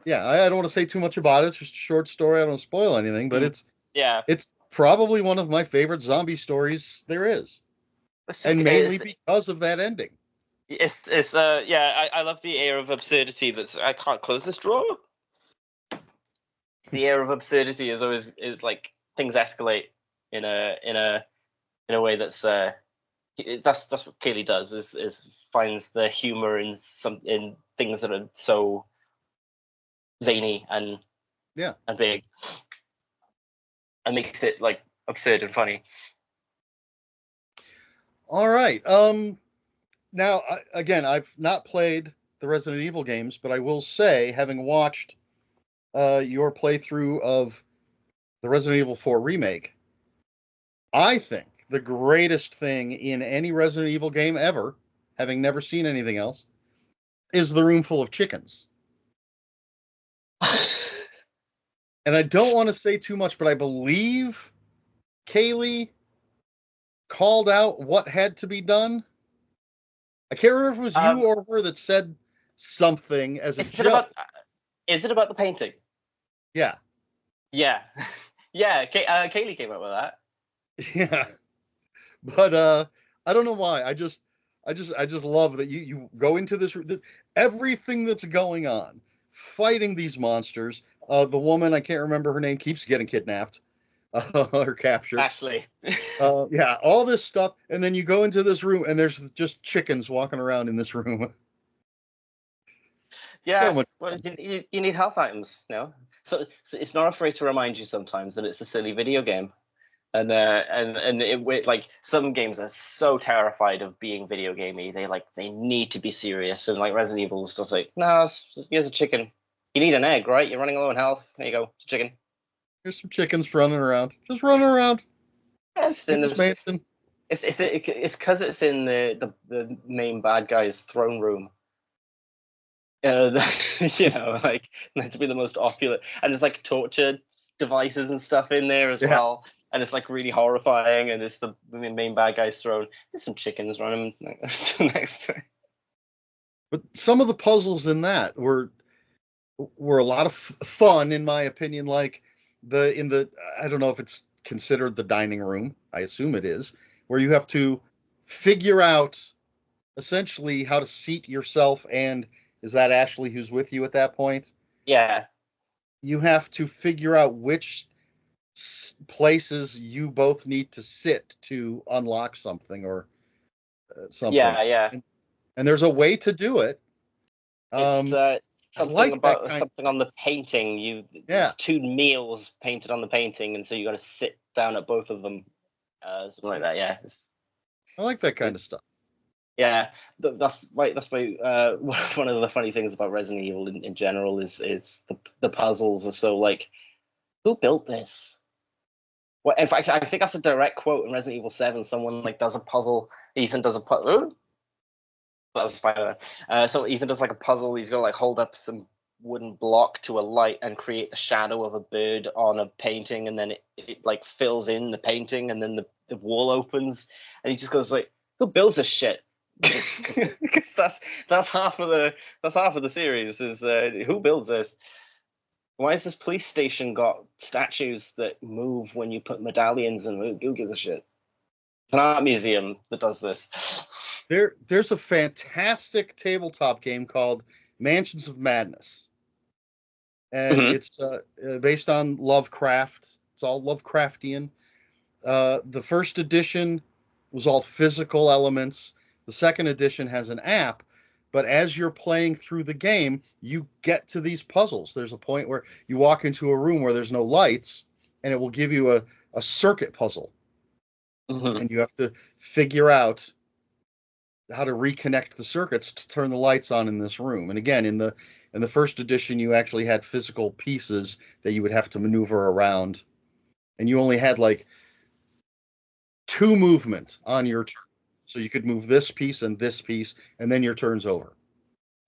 I don't want to say too much about it. It's just a short story. I don't spoil anything, but it's probably one of my favorite zombie stories there is, and mainly because of that ending. I love the air of absurdity. I can't close this drawer. The air of absurdity is always like things escalate in a way that's what Kaylee does is finds the humor in things that are so zany and big, and makes it like absurd and funny. All right. Now, again, I've not played the Resident Evil games, but I will say, having watched your playthrough of the Resident Evil 4 remake, I think the greatest thing in any Resident Evil game ever, having never seen anything else, is the room full of chickens. And I don't want to say too much, but I believe Kaylee called out what had to be done. I can't remember if it was you or her that said something as a joke. Is it about the painting? Yeah. Yeah. Yeah. Kaylee came up with that. Yeah. But I don't know why. I just love that you go into this, everything that's going on, fighting these monsters. The woman, I can't remember her name, keeps getting kidnapped or captured. Ashley. Yeah, all this stuff, and then you go into this room, and there's just chickens walking around in this room. Yeah, so much well, you need health items, So it's not afraid to remind you sometimes that it's a silly video game, and it like some games are so terrified of being video gamey. They need to be serious, and like Resident Evil is just like, no, here's a chicken. You need an egg, right? You're running low on health. There you go, it's a chicken. Here's some chickens running around, just running around. Yeah, it's because it's in the main bad guy's throne room. Like meant to be the most opulent, and there's like torture devices and stuff in there as well, and it's like really horrifying, and it's the main bad guy's throne. There's some chickens running next to it. But some of the puzzles in that were a lot of fun, in my opinion. Like I don't know if it's considered the dining room. I assume it is, where you have to figure out essentially how to seat yourself. And is that Ashley who's with you at that point? Yeah. You have to figure out which places you both need to sit to unlock something or something. Yeah. And there's a way to do it. It's something about something on the painting. There's two meals painted on the painting, and so you got to sit down at both of them, something like that. Yeah, I like that kind of stuff. Yeah, that's one of the funny things about Resident Evil in general is the puzzles are so like, who built this? Well, in fact, I think that's a direct quote in Resident Evil 7. Someone like does a puzzle. Ethan does a puzzle. That was Spider-Man. So Ethan does like a puzzle. He's got to like hold up some wooden block to a light and create the shadow of a bird on a painting, and then it like fills in the painting, and then the wall opens, and he just goes like, "Who builds this shit?" Because that's half of the series is who builds this? Why has this police station got statues that move when you put medallions in? Who gives a shit? It's an art museum that does this. There's a fantastic tabletop game called Mansions of Madness, and Mm-hmm. it's based on Lovecraft. It's all Lovecraftian. The first edition was all physical elements. The second edition has an app, but as you're playing through the game, you get to these puzzles. There's a point where you walk into a room where there's no lights, and it will give you a circuit puzzle, Mm-hmm. and you have to figure out how to reconnect the circuits to turn the lights on in this room. And again, in the first edition, you actually had physical pieces that you would have to maneuver around, and you only had like two movement on your turn. So you could move this piece, and then your turn's over.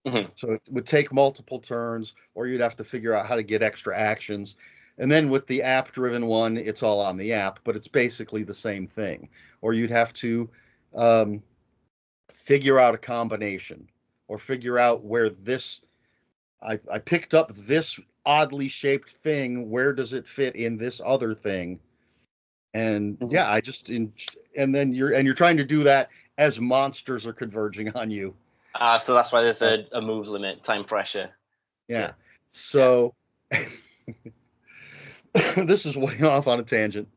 Mm-hmm. So it would take multiple turns, or you'd have to figure out how to get extra actions. And then with the app driven one, it's all on the app, but it's basically the same thing. Or you'd have to um, figure out a combination, or figure out where I picked up this oddly shaped thing. Where does it fit in this other thing? And Mm-hmm. yeah, and then you're trying to do that as monsters are converging on you. So that's why there's Uh, a move limit, time pressure. Yeah. yeah. Yeah. So this is way off on a tangent.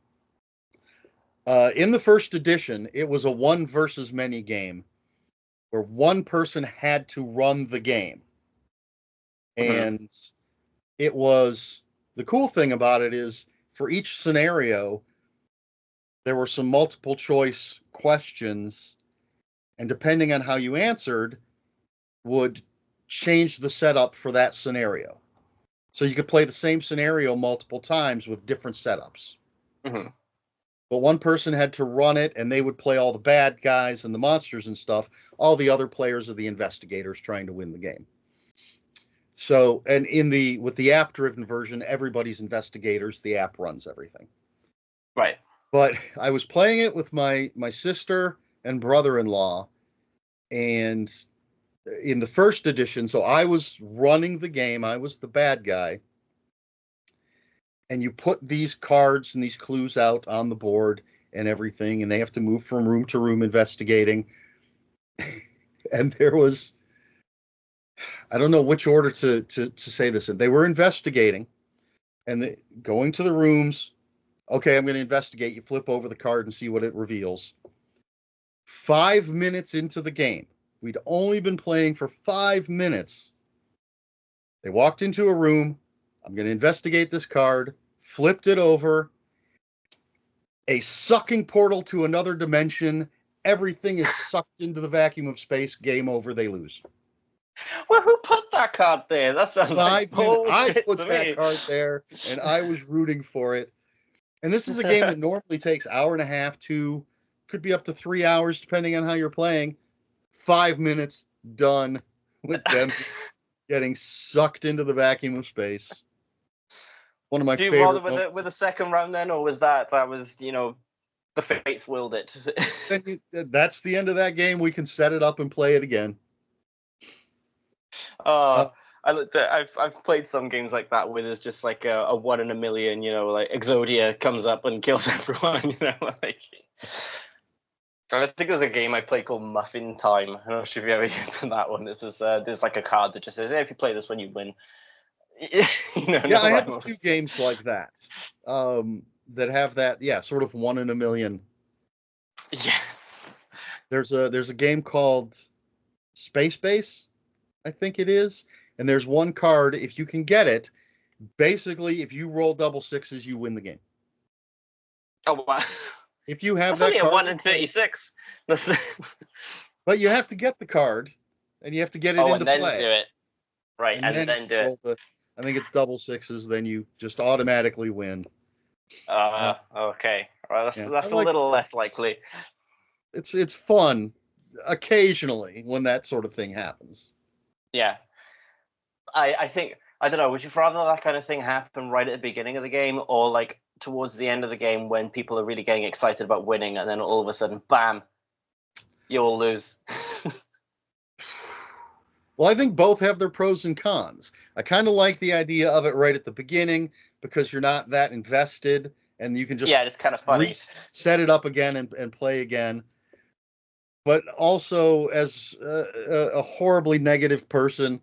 In the first edition, it was a one versus many game where one person had to run the game. Mm-hmm. And it was the cool thing about it is for each scenario, there were some multiple choice questions. And depending on how you answered, would change the setup for that scenario. So you could play the same scenario multiple times with different setups. Mm-hmm. But one person had to run it, and they would play all the bad guys and the monsters and stuff. All the other players are the investigators trying to win the game. So, and with the app driven version, everybody's investigators. The app runs everything. Right. But I was playing it with my sister and brother-in-law, and in the first edition, so I was running the game. I was the bad guy, and you put these cards and these clues out on the board and everything, and they have to move from room to room investigating. And there was, I don't know which order to say this in. They were investigating, and going to the rooms. Okay, I'm going to investigate. You flip over the card and see what it reveals. 5 minutes into the game, we'd only been playing for 5 minutes. They walked into a room. I'm going to investigate this card. Flipped it over. A sucking portal to another dimension. Everything is sucked into the vacuum of space. Game over. They lose. Well, who put that card there? That sounds like 5 minutes. I bullshit put to that me. card there, and I was rooting for it. And this is a game that normally takes hour and a half to, could be up to 3 hours, depending on how you're playing. 5 minutes done with them getting sucked into the vacuum of space. One of my Do you bother favorite with moments. it with the second round then, or was that was the fates willed it? That's the end of that game. We can set it up and play it again. Uh, uh, I've played some games like that where there's just like a 1 in a million, like Exodia comes up and kills everyone, like. I think it was a game I played called Muffin Time. I don't know if you've ever used that one. It was there's like a card that just says, "Hey, if you play this one, you win." yeah, No I have rhyme a or few reason. games like that that have that. Yeah, sort of one in a million. Yeah. There's a game called Space Base, I think it is, and there's one card. If you can get it, basically, if you roll double sixes, you win the game. Oh wow. If you have That's that only a card one in in play, 36. That's but you have to get the card, and you have to get it oh, into and then do play, it right, and and then if then you do it. roll I think it's double sixes, then you just automatically win. Uh, Okay. Well, yeah, I that's a like little less likely. it's fun. occasionally when that sort of thing happens. Yeah. I think, I don't know, would you rather that kind of thing happen right at the beginning of the game, or like towards the end of the game when people are really getting excited about winning, and then all of a sudden, bam, you all lose? Well, I think both have their pros and cons. I kind of like the idea of it right at the beginning because you're not that invested and you can just Yeah, it's kind of funny. set it up again and play again. But also, as a horribly negative person,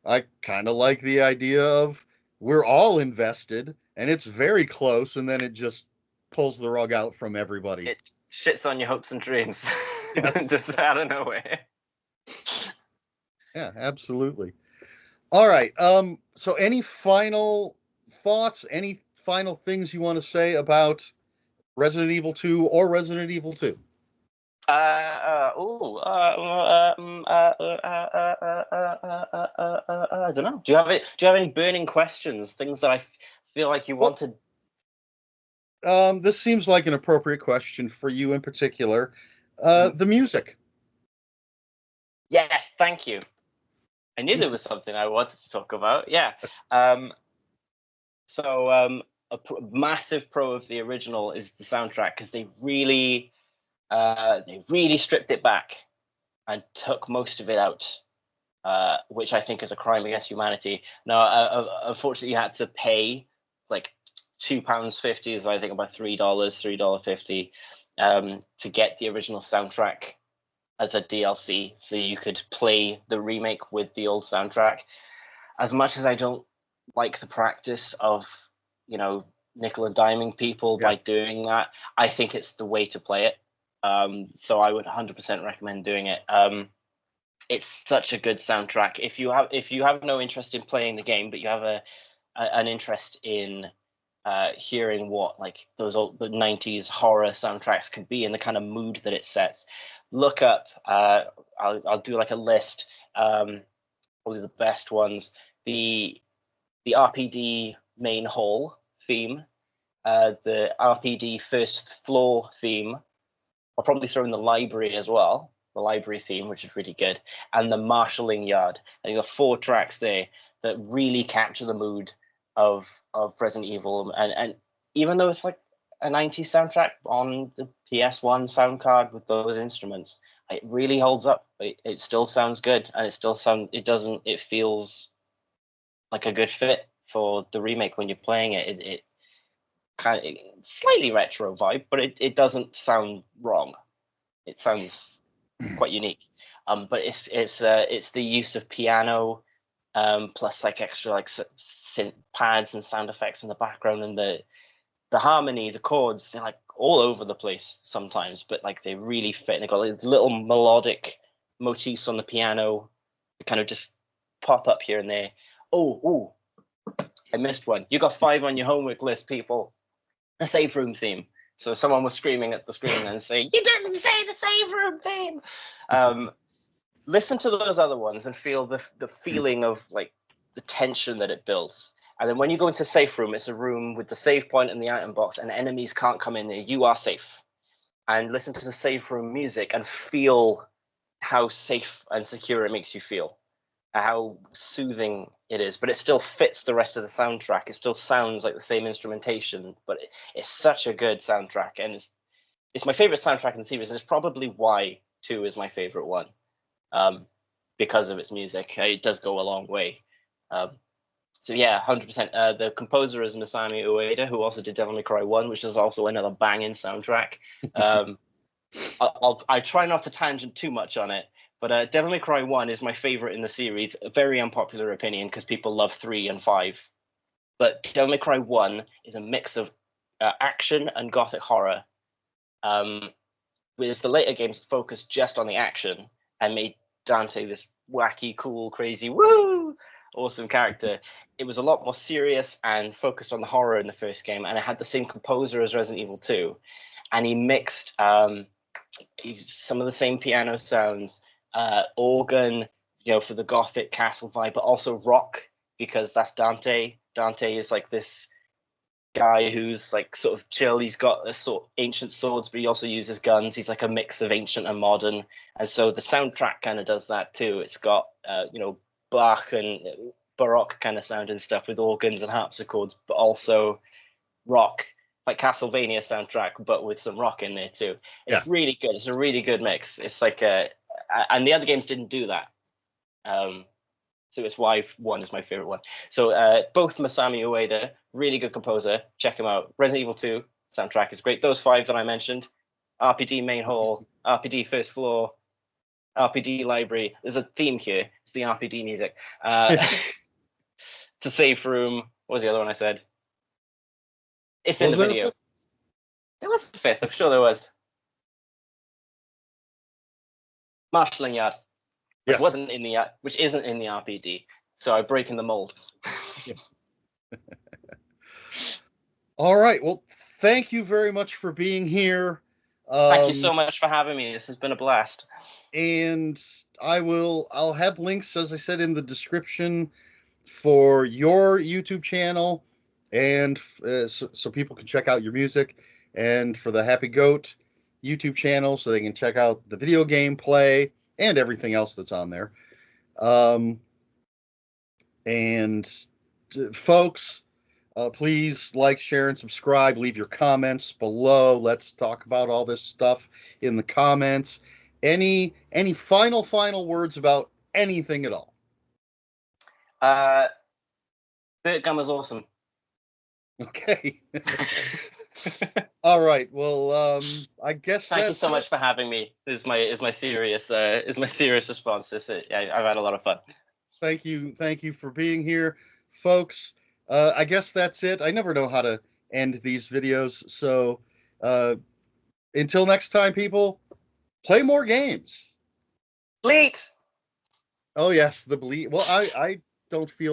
I kind of like the idea of we're all invested and it's very close, and then it just pulls the rug out from everybody. It shits on your hopes and dreams. Yes. Just out of nowhere. Yeah, absolutely. All right. So any final thoughts, any final things you want to say about Resident Evil 2 or Resident Evil 2? I don't know. Do you have it? Do you have any burning questions? Things that I feel like you wanted? This seems like an appropriate question for you in particular. The music. Yes, thank you. I knew there was something I wanted to talk about. Yeah. So massive pro of the original is the soundtrack, because they really stripped it back and took most of it out, which I think is a crime against humanity. Now, unfortunately, you had to pay like £2.50, so I think about $3.50, to get the original soundtrack as a DLC, so you could play the remake with the old soundtrack. As much as I don't like the practice of, nickel and diming people by doing that, I think it's the way to play it. So I would 100% recommend doing it. It's such a good soundtrack. If you have no interest in playing the game, but you have an interest in hearing what like those old the 90s horror soundtracks could be and the kind of mood that it sets, look up. I'll do like a list. Probably the best ones. The RPD main hall theme, the RPD first floor theme. I'll probably throw in the library as well, the library theme, which is really good, and the marshalling yard. I think the 4 tracks there that really capture the mood of Resident Evil. And even though it's like a 90s soundtrack on the PS1 sound card with those instruments, it really holds up. It still sounds good, and it feels like a good fit for the remake when you're playing it. It kind of slightly retro vibe, but it doesn't sound wrong. It sounds quite unique. But it's the use of piano, plus like extra like synth pads and sound effects in the background, and the harmony, the chords, they're like all over the place sometimes, but like they really fit. And they've got like little melodic motifs on the piano that kind of just pop up here and there. Oh, I missed one. You got 5 on your homework list, people. A save room theme. So someone was screaming at the screen and saying, "You didn't say the save room theme." Listen to those other ones and feel the feeling of like the tension that it builds. And then when you go into safe room, it's a room with the save point and the item box, and enemies can't come in there. You are safe. And listen to the save room music and feel how safe and secure it makes you feel, how soothing it is, but it still fits the rest of the soundtrack. It still sounds like the same instrumentation, but it's such a good soundtrack, and it's my favorite soundtrack in the series, and it's probably why 2 is my favorite one, because of its music. It does go a long way. So yeah, 100%. The composer is Masami Ueda, who also did Devil May Cry 1, which is also another banging soundtrack. I try not to tangent too much on it, but Devil May Cry 1 is my favorite in the series. A very unpopular opinion because people love 3 and 5. But Devil May Cry 1 is a mix of action and gothic horror. Whereas the later games focused just on the action and made Dante this wacky, cool, crazy, woo, awesome character. It was a lot more serious and focused on the horror in the first game, and it had the same composer as Resident Evil 2. And he mixed some of the same piano sounds, organ, for the gothic castle vibe, but also rock, because that's Dante. Dante is like this guy who's like sort of chill. He's got a sort of ancient swords, but he also uses guns. He's like a mix of ancient and modern, and so the soundtrack kind of does that too. It's got Bach and Baroque kind of sound and stuff with organs and harpsichords, but also rock, like Castlevania soundtrack, but with some rock in there too. It's really good. It's a really good mix. It's like and the other games didn't do that. So it's why 1 is my favorite one. So both Masami Ueda, really good composer. Check him out. Resident Evil 2 soundtrack is great. Those 5 that I mentioned, RPD main hall, RPD first floor, RPD library. There's a theme here. It's the RPD music. To Safe Room. What was the other one I said? It's in the video. There was a 5th. I'm sure there was. Marshalling Yard. Which wasn't in the which isn't in the RPD, so I'm breaking the mold. All right. Well, thank you very much for being here. Thank you so much for having me. This has been a blast. And I'll have links, as I said, in the description for your YouTube channel, and so people can check out your music, and for the Happy Goat YouTube channel, so they can check out the video gameplay and everything else that's on there. And folks, please like, share, and subscribe. Leave your comments below. Let's talk about all this stuff in the comments. Any final words about anything at all? Bert Gum was awesome. Okay. All right. Well, I guess. Thank you so much for having me. Is my serious response to this. I've had a lot of fun. Thank you for being here, folks. I guess that's it. I never know how to end these videos, so until next time, people, play more games. Bleat. Oh yes, the bleat. Well, I don't feel